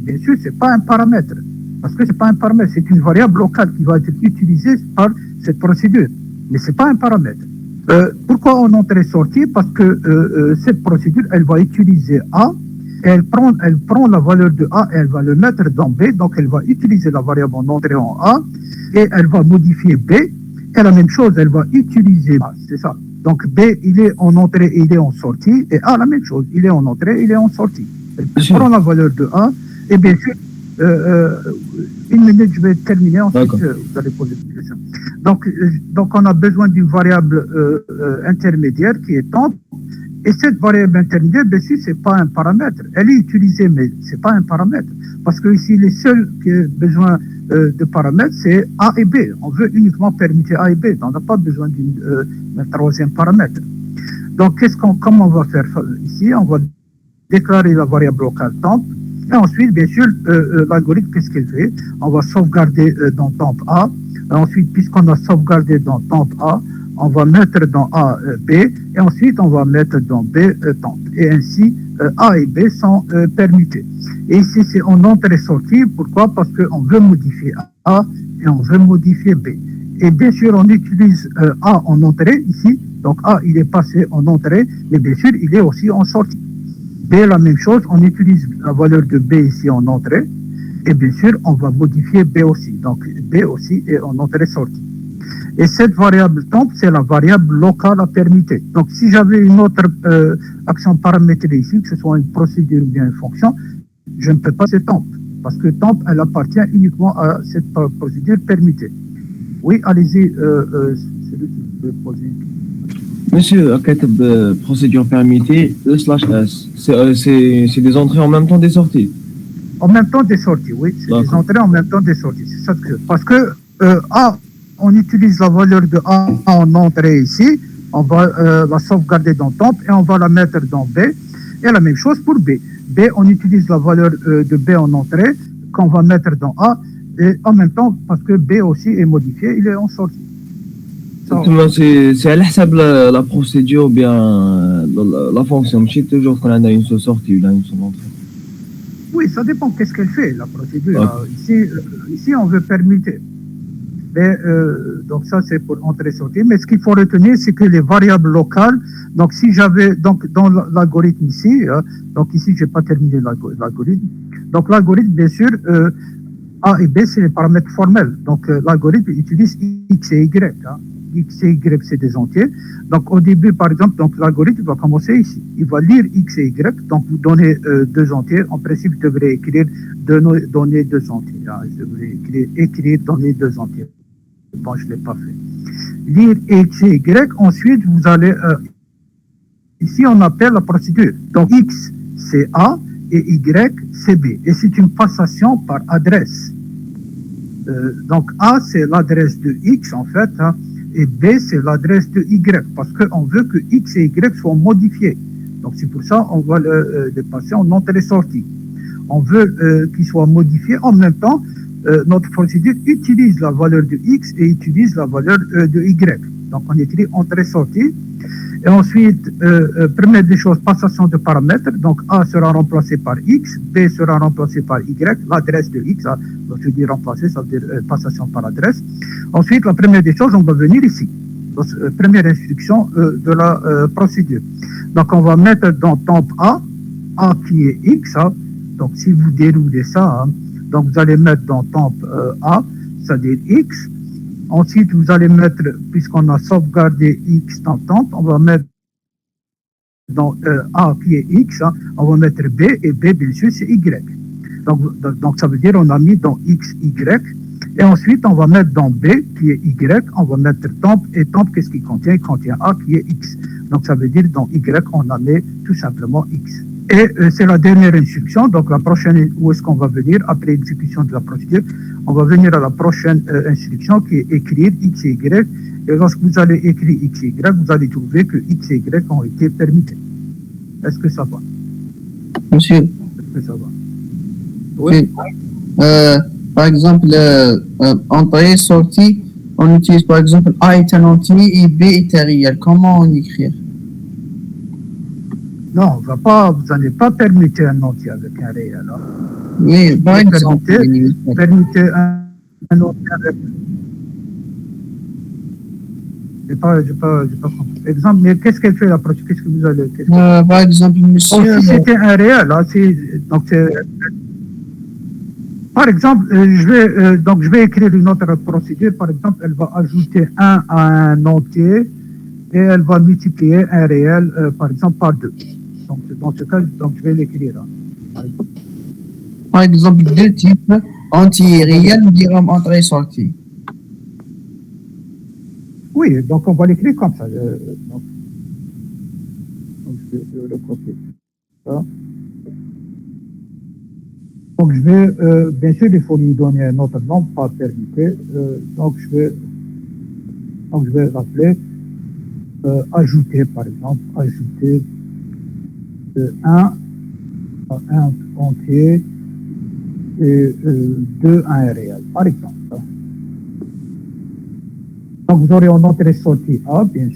bien sûr, ce n'est pas un paramètre. Parce que ce n'est pas un paramètre. C'est une variable locale qui va être utilisée par cette procédure. Mais ce n'est pas un paramètre. Pourquoi en entrée-sortie? Parce que cette procédure, elle va utiliser A, et elle prend la valeur de A et elle va le mettre dans B, donc elle va utiliser la variable en entrée en A, et elle va modifier B, et la même chose, elle va utiliser A, c'est ça. Donc B, il est en entrée et il est en sortie, et A, la même chose, il est en entrée et il est en sortie. Elle prend la valeur de A, et bien sûr, une minute, je vais terminer, ensuite vous allez poser des questions. Donc on a besoin d'une variable intermédiaire qui est temp, et cette variable intermédiaire, bien sûr, c'est pas un paramètre. Elle est utilisée, mais c'est pas un paramètre. Parce que ici, les seuls qui ont besoin de paramètres, c'est A et B. On veut uniquement permettre A et B. On n'a pas besoin d'un troisième paramètre. Donc, comment on va faire ici? On va déclarer la variable locale temp. Et ensuite, bien sûr, l'algorithme, qu'est-ce qu'il fait? On va sauvegarder dans temp A. Et ensuite, puisqu'on a sauvegardé dans temp A, on va mettre dans A B, et ensuite on va mettre dans B temp. Et ainsi, A et B sont permutés. Et ici, c'est en entrée-sortie. Pourquoi? Parce qu'on veut modifier A et on veut modifier B. Et bien sûr, on utilise A en entrée ici. Donc A, il est passé en entrée, mais bien sûr, il est aussi en sortie. B, la même chose, on utilise la valeur de B ici en entrée. Et bien sûr, on va modifier B aussi. Donc B aussi est en entrée-sortie. Et cette variable temp, c'est la variable locale à permuter. Donc, si j'avais une autre action paramétrée ici, que ce soit une procédure ou bien une fonction, je ne peux pas c'est temp. Parce que temp, elle appartient uniquement à cette procédure permutée. Oui, allez-y, celui qui veut poser une question. Monsieur, à quelle procédure permutée, E/S, c'est des entrées en même temps des sorties? En même temps des sorties, oui. C'est des entrées en même temps des sorties. C'est ça que... Parce que A, on utilise la valeur de A en entrée ici, on va la sauvegarder dans temp et on va la mettre dans B. Et la même chose pour B. B, on utilise la valeur de B en entrée qu'on va mettre dans A, et en même temps, parce que B aussi est modifié, il est en sortie. C'est à l'hsab la procédure ou bien la fonction. Je sais toujours qu'on a une seule sortie ou une seule entrée. Oui, ça dépend qu'est-ce qu'elle fait, la procédure. Ici, on veut permettre. Mais, donc ça c'est pour entrée-sortie. Mais ce qu'il faut retenir, c'est que les variables locales, donc si j'avais, donc dans l'algorithme ici, donc ici je n'ai pas terminé l'algorithme. Donc l'algorithme, bien sûr, A et B, c'est les paramètres formels. Donc l'algorithme utilise X et Y. X et Y, c'est des entiers. Donc au début, par exemple, donc l'algorithme va commencer ici. Il va lire X et Y, donc vous donnez deux entiers. En principe, je devrais écrire donner deux entiers. Je devrais écrire donner deux entiers. Bon, je ne l'ai pas fait. Lire X et Y, ensuite vous allez... ici, on appelle la procédure. Donc X, c'est A et Y, c'est B. Et c'est une passation par adresse. Donc A, c'est l'adresse de X, en fait, et B, c'est l'adresse de Y, parce qu'on veut que X et Y soient modifiés. Donc c'est pour ça qu'on va le passer en entrée-sortie. On veut qu'ils soient modifiés en même temps. Notre procédure utilise la valeur de X et utilise la valeur de Y. Donc on écrit entrée-sortie. Et ensuite, première des choses, passation de paramètres. Donc A sera remplacé par X, B sera remplacé par Y, l'adresse de X. Donc je dis remplacer, ça veut dire passation par adresse. Ensuite, la première des choses, on va venir ici. Donc, première instruction de la procédure. Donc on va mettre dans temp A qui est X. Donc si vous déroulez ça, donc vous allez mettre dans temp A, c'est-à-dire X. Ensuite, vous allez mettre, puisqu'on a sauvegardé X dans temp, on va mettre dans A qui est X, hein, on va mettre B, et B, bien sûr, c'est Y. Donc, ça veut dire on a mis dans X, Y, et ensuite, on va mettre dans B, qui est Y, on va mettre temp, et temp, qu'est-ce qu'il contient? Il contient A, qui est X. Donc, ça veut dire dans Y, on a mis tout simplement X. Et c'est la dernière instruction, donc la prochaine, où est-ce qu'on va venir après l'exécution de la procédure? On va venir à la prochaine instruction qui est écrire X et Y. Et lorsque vous allez écrire X et Y, vous allez trouver que X et Y ont été permutés. Est-ce que ça va? Monsieur, Est-ce que ça va? oui. Par exemple, entrée, sortie, on utilise par exemple A est un entier et B est un réel. Comment on écrit? Non, vous n'allez pas permuter un entier avec un réel. Hein. Oui, par exemple. Permuter un entier avec... Je n'ai pas compris. Exemple, mais qu'est-ce qu'elle fait la procédure? Qu'est-ce que vous allez... Par exemple, monsieur... si c'était un réel, hein, par exemple, je vais écrire une autre procédure. Par exemple, elle va ajouter 1 à un entier et elle va multiplier un réel, par exemple, par 2. Donc, dans ce cas, je vais l'écrire. Hein. Par exemple, deux types, entier et réel, nous dirons entrée et sortie. Oui, donc on va l'écrire comme ça. Donc, je vais le copier. Ça. Donc, je vais, bien sûr, il faut lui donner un autre nom, pas permuté. Donc, je vais l'appeler ajouter, par exemple, ajouter 1 à un entier et 2 à un réel, par exemple. Donc, vous aurez en entrée-sortie A, bien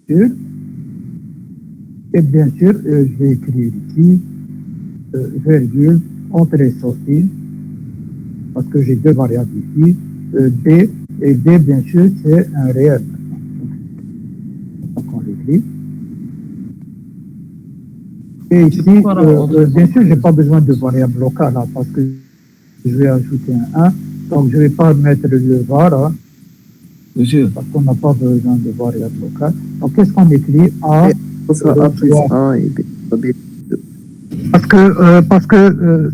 sûr. Et bien sûr, je vais écrire ici, virgule, entrée-sortie, parce que j'ai deux variables ici, D, et D, bien sûr, c'est un réel. Donc, on l'écrit. Et ici, bien sûr, je n'ai pas besoin de variable locale, hein, parce que je vais ajouter un 1, donc je ne vais pas mettre le var, hein, monsieur, parce qu'on n'a pas besoin de variable locale. Donc, qu'est-ce qu'on écrit? A, A plus 1 et B. Parce que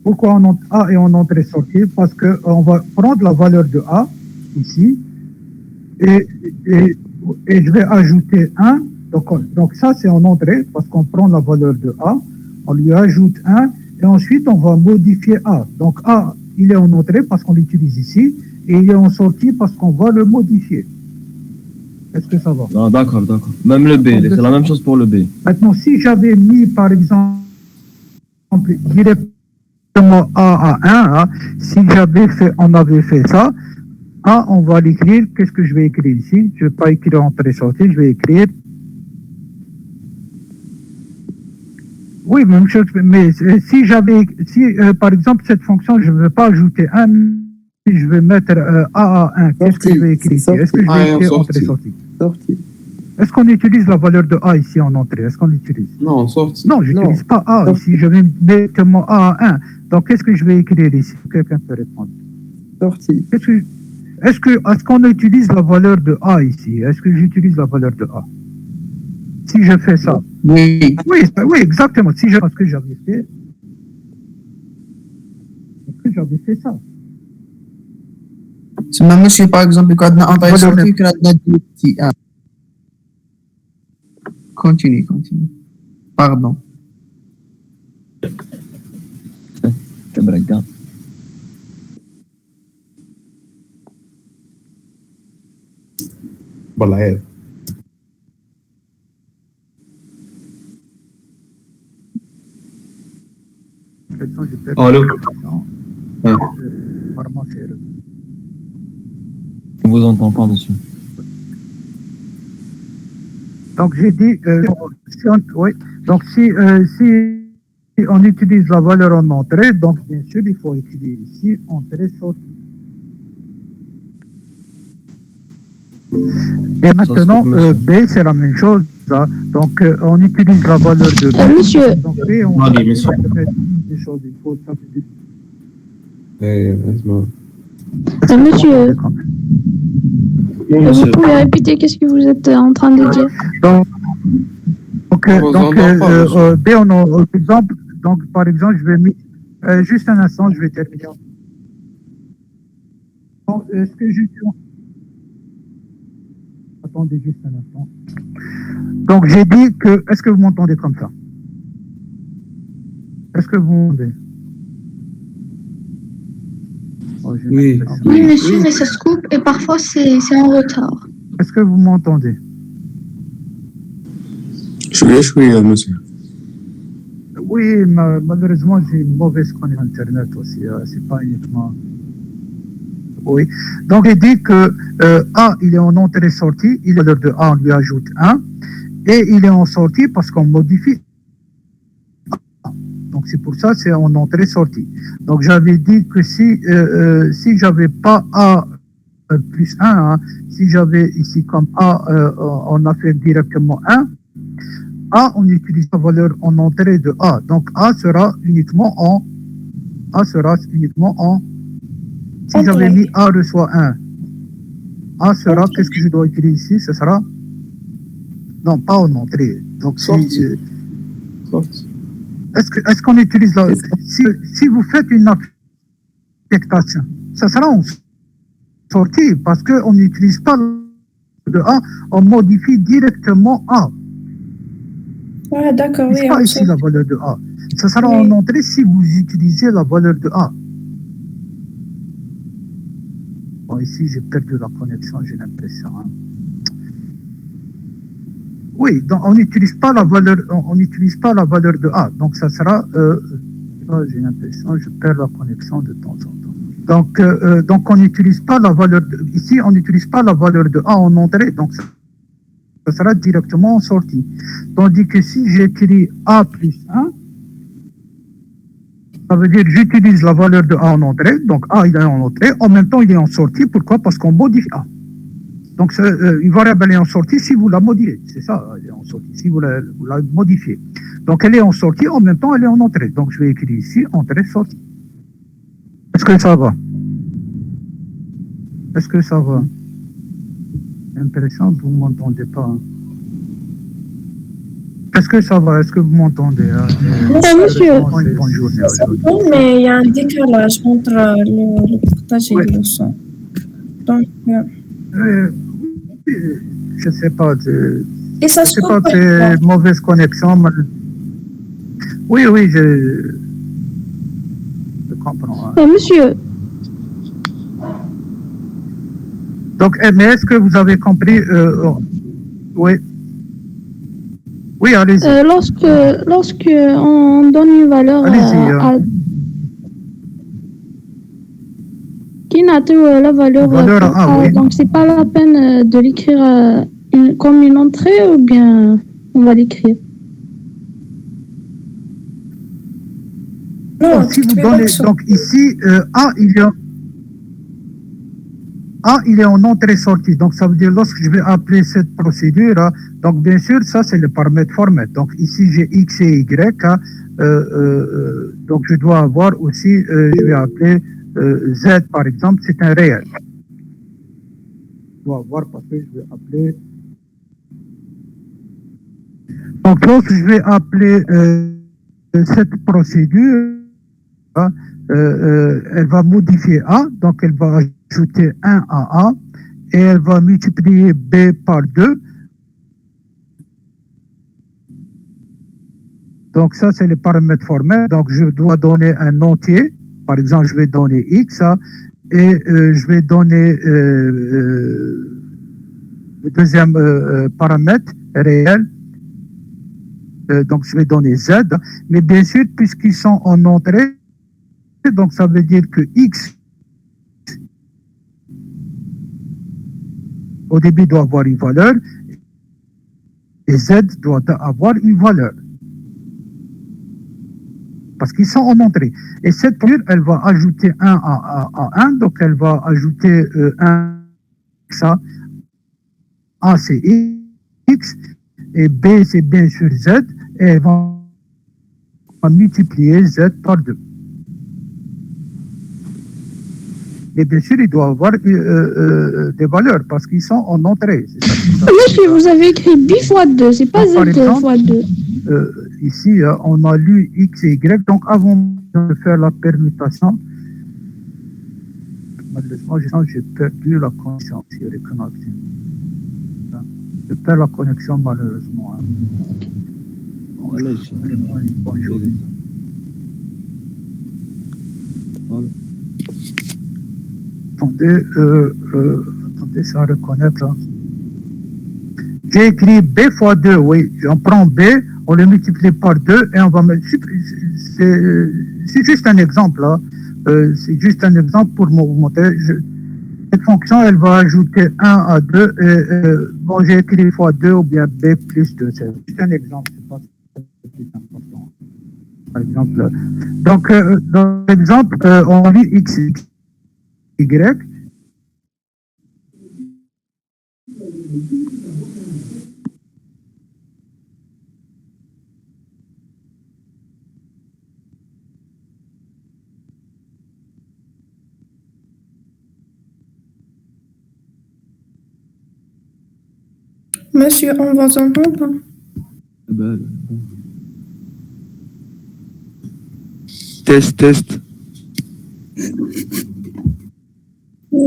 pourquoi A est en entrée-sortie? Parce qu'on va prendre la valeur de A, ici, et je vais ajouter 1. Donc ça, c'est en entrée, parce qu'on prend la valeur de A, on lui ajoute 1, et ensuite, on va modifier A. Donc A, il est en entrée parce qu'on l'utilise ici, et il est en sortie parce qu'on va le modifier. Est-ce que ça va? Non, d'accord. Même le B, c'est la même chose pour le B. Maintenant, si j'avais mis, par exemple, directement A à 1, hein, si on avait fait ça, A, on va l'écrire, qu'est-ce que je vais écrire ici? Je ne vais pas écrire entrée-sortie, je vais écrire... Oui, même chose, mais si par exemple, cette fonction, je ne veux pas ajouter 1, je vais mettre A à 1, qu'est-ce que je vais écrire ici? Est-ce que je vais écrire entrée-sortie? Est-ce qu'on utilise la valeur de A ici en entrée? Est-ce qu'on l'utilise? Non, sortie. Non, je n'utilise pas A ici, je vais mettre mon A à 1. Donc, qu'est-ce que je vais écrire ici? Quelqu'un peut répondre. Sortie. Est-ce qu'on utilise la valeur de A ici? Est-ce que j'utilise la valeur de A? Si je fais ça. Oui. Oui, exactement. Parce que j'avais fait ça. C'est même monsieur, par exemple, quand on a entrée et sortie, quand on a dit petit 1. Continue. Pardon. Regarde. Voilà. Allô? On vous entend pas, monsieur. Donc, j'ai dit, si on utilise la valeur en entrée, donc bien sûr, il faut écrire ici entrée-sortie. Et maintenant, B, c'est la même chose. Hein. Donc, on utilise la valeur de B. Monsieur. Donc, B, on Allez, monsieur. des choses. Il faut Laisse-moi. Monsieur. Vous pouvez répéter qu'est-ce que vous êtes en train de dire? B, on a exemple. Donc, par exemple, je vais mettre juste un instant, je vais terminer. Donc, est-ce que je... Attendez juste un instant. Donc, j'ai dit que... Est-ce que vous m'entendez comme ça? Est-ce que vous m'entendez? Oui. Oui, monsieur, mais ça se coupe et parfois c'est en retard. Est-ce que vous m'entendez? Oui, monsieur. Oui, malheureusement, j'ai une mauvaise connexion Internet aussi. C'est pas uniquement... Oui. Donc, j'ai dit que A, il est en entrée-sortie. Il est l'heure de A, on lui ajoute 1. Et il est en sortie parce qu'on modifie A. Donc, c'est pour ça, c'est en entrée-sortie. Donc, j'avais dit que si j'avais pas A plus 1, hein, si j'avais ici comme A, on a fait directement 1, A, on utilise la valeur en entrée de A. Donc, A sera uniquement en... Si j'avais mis A reçoit 1, A sera... Qu'est-ce que je dois utiliser ici? Ce sera... Non, pas en entrée. Donc, est-ce qu'on utilise la... Si vous faites une affectation, ça sera en sortie parce qu'on n'utilise pas de A, on modifie directement A. Ah, d'accord, oui. C'est pas ici la valeur de A. Ça sera en entrée si vous utilisez la valeur de A. Bon, ici, j'ai perdu la connexion, j'ai l'impression. Hein. Oui, donc on n'utilise pas la valeur de A. Donc ça sera, j'ai l'impression, je perds la connexion de temps en temps. Donc on n'utilise pas la valeur ici, on n'utilise pas la valeur de A en entrée. Donc ça sera directement en sortie. Tandis que si j'écris A plus 1, ça veut dire que j'utilise la valeur de A en entrée. Donc A, il est en entrée. En même temps, il est en sortie. Pourquoi? Parce qu'on modifie A. Donc, une variable, elle est en sortie si vous la modifiez. C'est ça, elle est en sortie, si vous la modifiez. Donc, elle est en sortie, en même temps, elle est en entrée. Donc, je vais écrire ici, entrée, sortie. Est-ce que ça va? Est-ce que ça va? J'ai l'impression que vous ne m'entendez pas. Hein. Est-ce que ça va? Est-ce que vous m'entendez? Monsieur. Bonne journée. Mais il y a un décalage entre le partage et le son. Donc... je ne sais pas. Et ça se coupe. C'est mauvaise connexion. Oui, je comprends. Hein. Monsieur. Donc, mais est-ce que vous avez compris? Oui. Oui, allez-y. Lorsque on donne une valeur à la valeur A, oui. Donc c'est pas la peine de l'écrire comme une entrée ou bien on va l'écrire. Non, si vous donnez, donc ici A il est en entrée-sortie, donc ça veut dire lorsque je vais appeler cette procédure, donc bien sûr ça c'est le paramètre format. Donc ici j'ai X et Y, donc je dois avoir aussi, je vais appeler Z par exemple, c'est un réel. Je dois avoir parce que je vais appeler. Donc lorsque je vais appeler cette procédure, elle va modifier A, donc elle va ajouter 1 à A et elle va multiplier B par 2. Donc ça c'est le paramètre formel, donc je dois donner un entier. Par exemple, je vais donner X et je vais donner le deuxième paramètre réel. Donc, je vais donner Z. Mais bien sûr, puisqu'ils sont en entrée, donc ça veut dire que X, au début, doit avoir une valeur et Z doit avoir une valeur. Parce qu'ils sont en entrée. Et cette valeur, elle va ajouter 1 à 1, donc elle va ajouter 1 ça. A c'est X, et B c'est bien sûr Z, et elle va multiplier Z par 2. mais bien sûr, il doit avoir des valeurs parce qu'ils sont en entrée. Monsieur, vous avez écrit B fois 2, c'est pas Z fois 2. Ici, on a lu X et Y, donc avant de faire la permutation, malheureusement, j'ai perdu la connexion sur les connexions. Je perds la connexion malheureusement. Bonjour. Attendez, ça reconnaître. J'ai écrit B fois 2, oui. On prend B, on le multiplie par 2 et on va mettre. C'est juste un exemple, là. C'est juste un exemple pour vous montrer. Cette fonction, elle va ajouter 1 à 2. Bon, j'ai écrit fois 2 ou bien B plus 2. C'est juste un exemple. C'est pas plus important. Par exemple. Donc, dans l'exemple, on lit X, Y. Monsieur, on va entendre. Test.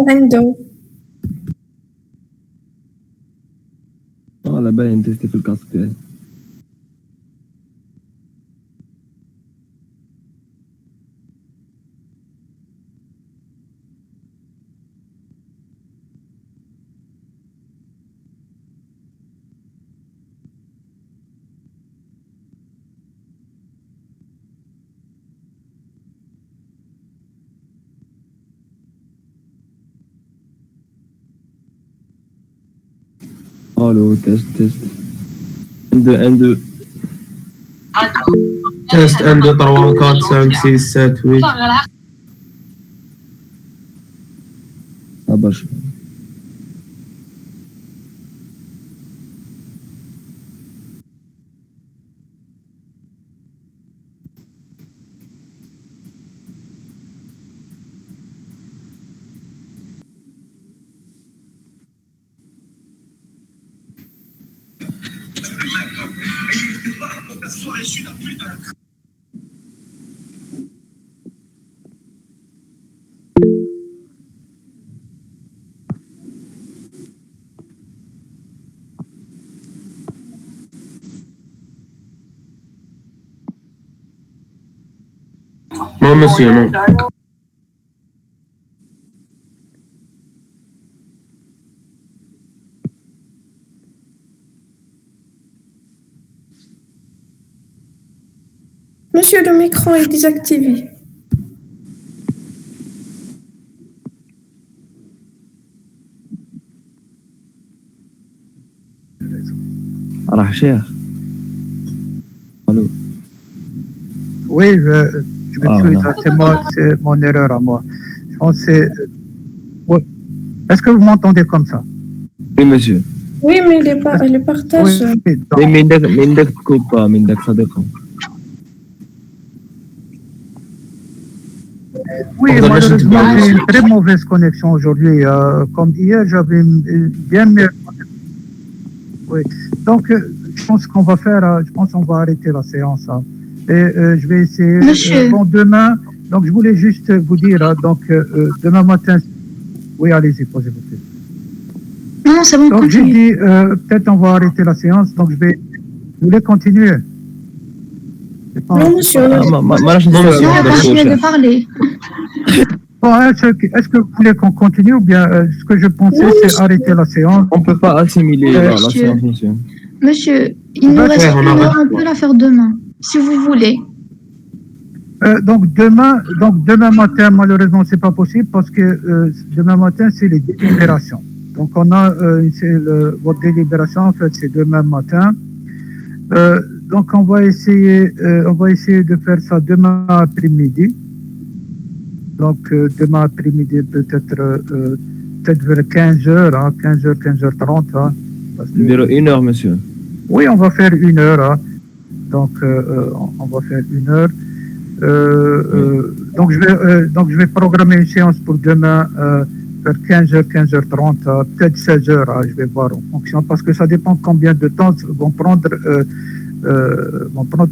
عنده. لا باين تستي في الكاس تاعي. Allô, test. 1, 2. Test 1, 2, 3, 4, 5, 6, 7, 8. Ah باش. Non, monsieur, non. Monsieur, le micro est désactivé. راح شيخ. Allô. Oui, je m'excuse, c'est mon erreur à moi. Je pense que c'est. Ouais. Est-ce que vous m'entendez comme ça? Oui, monsieur. Oui, mais le partage. Oui, من داك كوبا من داك صديقهم. Oui, malheureusement, j'ai une très mauvaise connexion aujourd'hui. Comme hier, j'avais bien mieux. Oui. Donc, je pense qu'on va faire, je pense qu'on va arrêter la séance. Et je vais essayer. Bon, demain, donc je voulais juste vous dire, donc demain matin. Oui, allez-y, posez-vous. Non, c'est bon, donc, j'ai continue. dit, peut-être on va arrêter la séance, donc je voulais continuer. Non, monsieur. Continuez de parler. Bon, est-ce que vous voulez qu'on continue ou bien ce que je pensais, c'est arrêter la séance? On ne peut pas assimiler la séance, monsieur. Monsieur, il nous reste une heure, on peut la faire demain, si vous voulez. Donc demain matin, malheureusement, c'est pas possible parce que demain matin, c'est les délibérations. Donc on a votre délibération, en fait, c'est demain matin. Donc on va essayer de faire ça demain après-midi. Donc demain après-midi, peut-être vers 15h, 15h30. Vers 1h, monsieur. Oui, on va faire 1 heure. Donc on va faire 1 heure. donc je vais programmer une séance pour demain vers 15h, 15h30, peut-être 16h, je vais voir en fonction, parce que ça dépend combien de temps vont prendre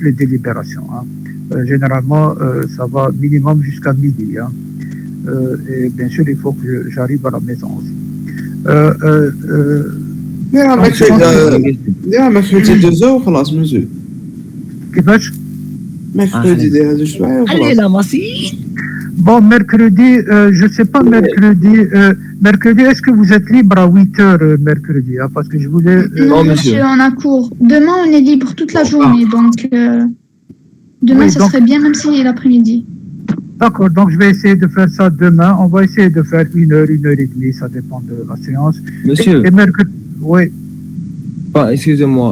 les délibérations. Généralement, ça va minimum jusqu'à midi. Et bien sûr, il faut que j'arrive à la maison aussi. mercredi 2h وخلاص منزول. كيفاش؟ mercredi دير هذا شويه وخلاص. Bon, mercredi, je ne sais pas, mercredi, est-ce que vous êtes libre à 8h mercredi, parce que je voulais... Non, monsieur, on a cours. Demain, on est libre toute la journée, donc demain, oui, ça serait bien, même si l'après-midi. D'accord, donc je vais essayer de faire ça demain. On va essayer de faire 1 heure, 1 heure et demie, ça dépend de la séance. Monsieur. Et mercredi, oui. Excusez-moi,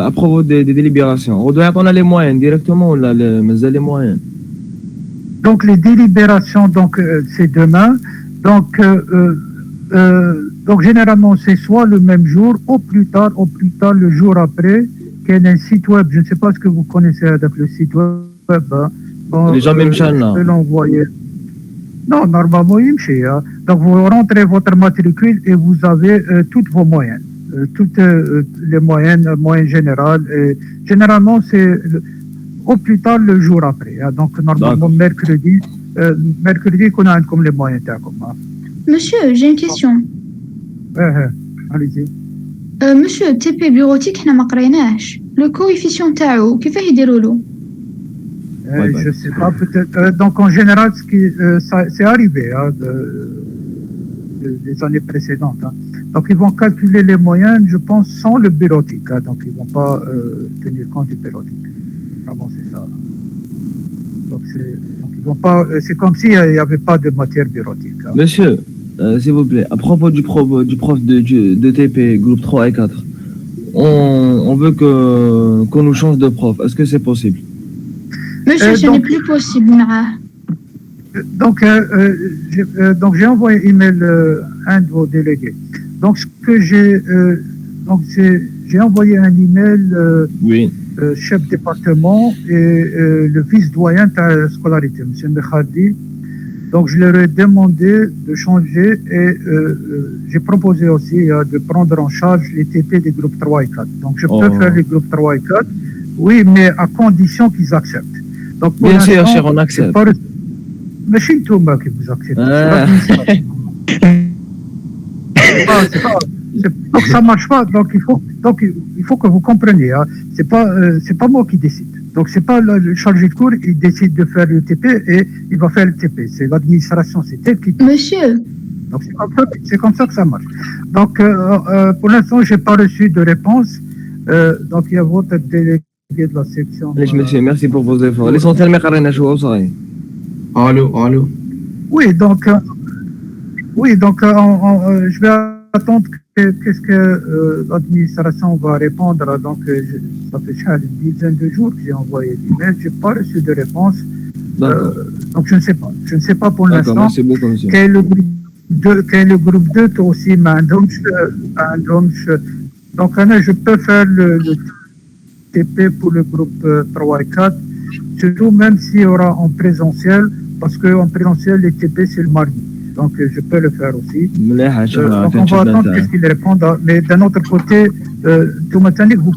à propos des délibérations, on doit attendre les moyens directement ou les moyens? Donc les délibérations, c'est demain. Donc généralement c'est soit le même jour, au plus tard le jour après, qu'il y a un site web. Je ne sais pas ce que vous connaissez avec le site web. Bon, les gens même je peux l'envoyer. Non, normalement il me donc vous rentrez votre matricule et vous avez toutes vos moyennes, toutes les moyennes générales. Et généralement c'est au plus tard le jour après. Donc normalement mercredi qu'on a comme les moyens. Monsieur, j'ai une question. Allez-y. Monsieur, TP bureautique, حنا ما قريناش. Le coefficient تاعو كيفاه يديروا له؟ Je ne sais pas, peut-être. Donc en général, c'est arrivé des années précédentes. Donc ils vont calculer les moyennes, je pense, sans le bureautique. Donc ils ne vont pas tenir compte du bureautique. Vraiment, c'est ça. Donc ils vont pas. C'est comme s'il n'y avait pas de matière bureautique. Monsieur, s'il vous plaît, à propos du prof de TP, groupe 3 et 4, on veut qu'on nous change de prof. Est-ce que c'est possible? Monsieur, ce n'est plus possible. Donc j'ai envoyé un email à un de vos délégués. Donc ce que j'ai envoyé un email chef département et le vice-doyen de la scolarité, M. Mekhaldi. Donc je leur ai demandé de changer et j'ai proposé aussi de prendre en charge les TP des groupes 3 et 4. Donc je peux faire les groupes 3 et 4, oui, mais à condition qu'ils acceptent. Donc, bien sûr, cher, on accepte. Mais c'est toi qui vous acceptez. Donc ça marche pas. Donc il faut que vous compreniez. C'est pas moi qui décide. Donc c'est pas le chargé de cours, il décide de faire le TP et il va faire le TP. C'est l'administration, c'est elle qui. Monsieur. Donc c'est comme ça que ça marche. Donc pour l'instant j'ai pas reçu de réponse. Donc il y a votre délégué de la section. Monsieur, merci pour vos efforts. L'essentiel, Allô. Oui, donc je vais attendre qu'est-ce que l'administration va répondre. Donc ça fait une dizaine de jours que j'ai envoyé l'email, j'ai pas reçu de réponse. Donc je ne sais pas pour l'instant. Quel est le groupe 2 qui aussi m'a donc je peux faire le TP pour le groupe 3 et 4, surtout même s'il y aura en présentiel, parce qu'en présentiel, les TP, c'est le mardi. Donc, je peux le faire aussi. Donc, on va attendre qu'est-ce qu'ils répondent. Mais d'un autre côté, vous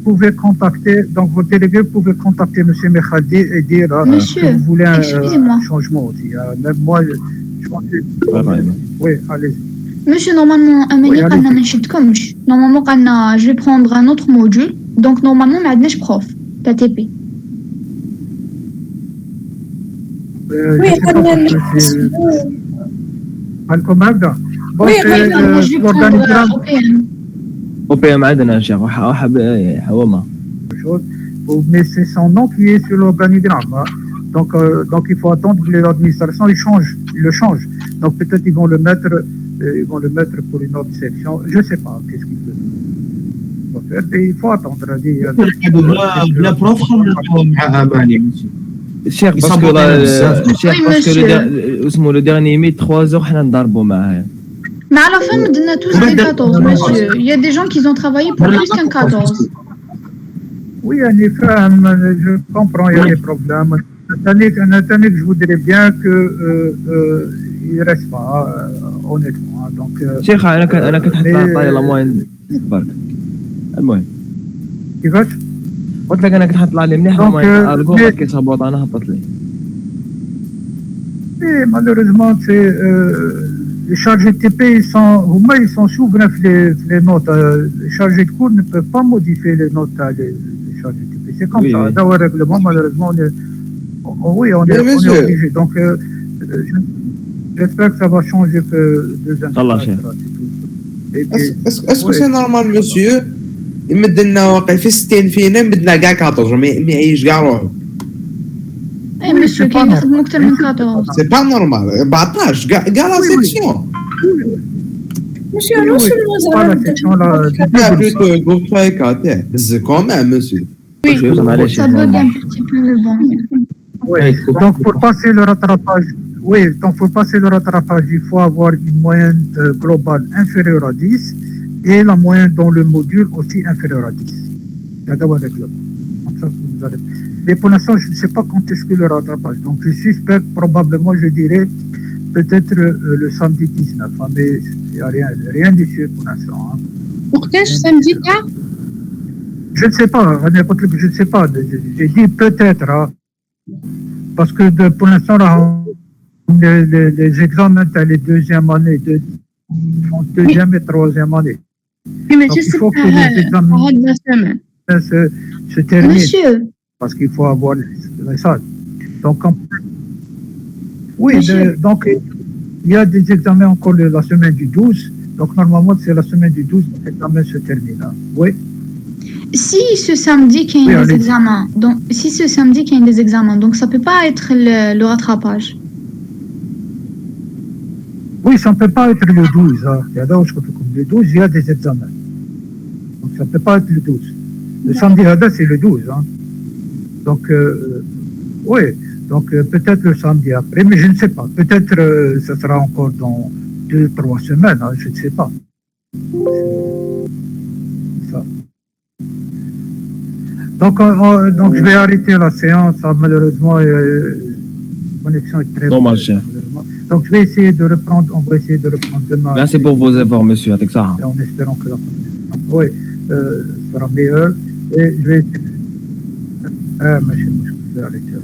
pouvez contacter, donc vos délégués, vous pouvez contacter M. Mekhaldi et dire que vous voulez un changement aussi. Même moi, je pense que... Oui, allez-y. Monsieur, normalement, je vais prendre un autre module. Donc, normalement, on a prof, TP. Oui, je vais prendre OPM عندنا شيخ حوامة. Mais c'est son nom qui est sur l'organigramme. Donc il faut attendre que l'administration le change. Donc peut-être ils vont le mettre pour une autre section. Je ne sais pas qu'est-ce qu'ils vont faire. Et il faut attendre. La prof cher parce que le dernier mai 3 heures حنا نضربوا معاه. Mais à la fin, on a tous des 14, monsieur. Il y a des gens qui ont travaillé pour plus qu'un 14. Oui, je comprends, il y a des problèmes. Nathalie, je voudrais bien qu'il ne reste pas, honnêtement. Donc, شيخ انا كنت حطلع لا موين برك المهم كيفاش؟ قلت لك انا كنت حطلع لي مليح لا موين الكو كيصابوط انا هبط لي. Et malheureusement, les chargés de TP, ils sont souvent les notes. Les chargés de cours ne peuvent pas modifier les notes les chargés de TP. C'est comme ça. Dans le règlement, malheureusement, on est obligé. Donc, j'espère que ça va changer que 2 ans. Est-ce que c'est normal, monsieur? يمد لنا واقع في 60 فينا مدنا كاع 14 ما يعيش كاع روحو. اي مسيو كاين يخدموا اكثر من 14. سي با نورمال 14 كاع لا سيكسيون. مسيو نو سولمون بلوتو جروب 3 4 بس كومام مسيو. Ça bug un petit peu le banc. Oui, donc pour passer le rattrapage, il faut avoir une moyenne globale inférieure à 10 et la moyenne dans le module aussi inférieure à 10. Comme ça, vous allez... Mais pour l'instant, je ne sais pas quand est-ce que le rattrapage. Donc je suspecte probablement, je dirais, peut-être le samedi 19. Hein, mais il n'y a rien d'issue pour l'instant. Hein. Pourquoi samedi tard? Je ne sais pas, je ne sais pas. J'ai dit peut-être, hein, parce que pour l'instant, là, les examens, les deuxième année, deuxième et troisième année. Oui, mais donc, je il sais faut que les examens se terminent. Monsieur. Parce qu'il faut avoir les salles. Donc, oui, donc il y a des examens encore la semaine du 12. Donc, normalement, c'est la semaine du 12 que l'examen se termine. Hein. Oui. Si ce samedi qu'il y a des examens, donc si ce samedi qu'il y a des examens, donc ça peut pas être le rattrapage. Oui, ça ne peut pas être le 12. Hein. Le 12, il y a des examens. Donc ça ne peut pas être le 12. Le samedi, c'est le 12. Hein. Donc, oui, donc peut-être le samedi après, mais je ne sais pas. Peut-être ça sera encore dans 2-3 semaines, hein, je ne sais pas. Ça. Donc je vais arrêter la séance. Malheureusement, la connexion est très dommage. Donc je vais essayer de reprendre. On va essayer de reprendre demain. Merci pour vos efforts, monsieur Atexa. En espérant que la connexion sera meilleure. Et je vais essayer. Mais je vais arrêter.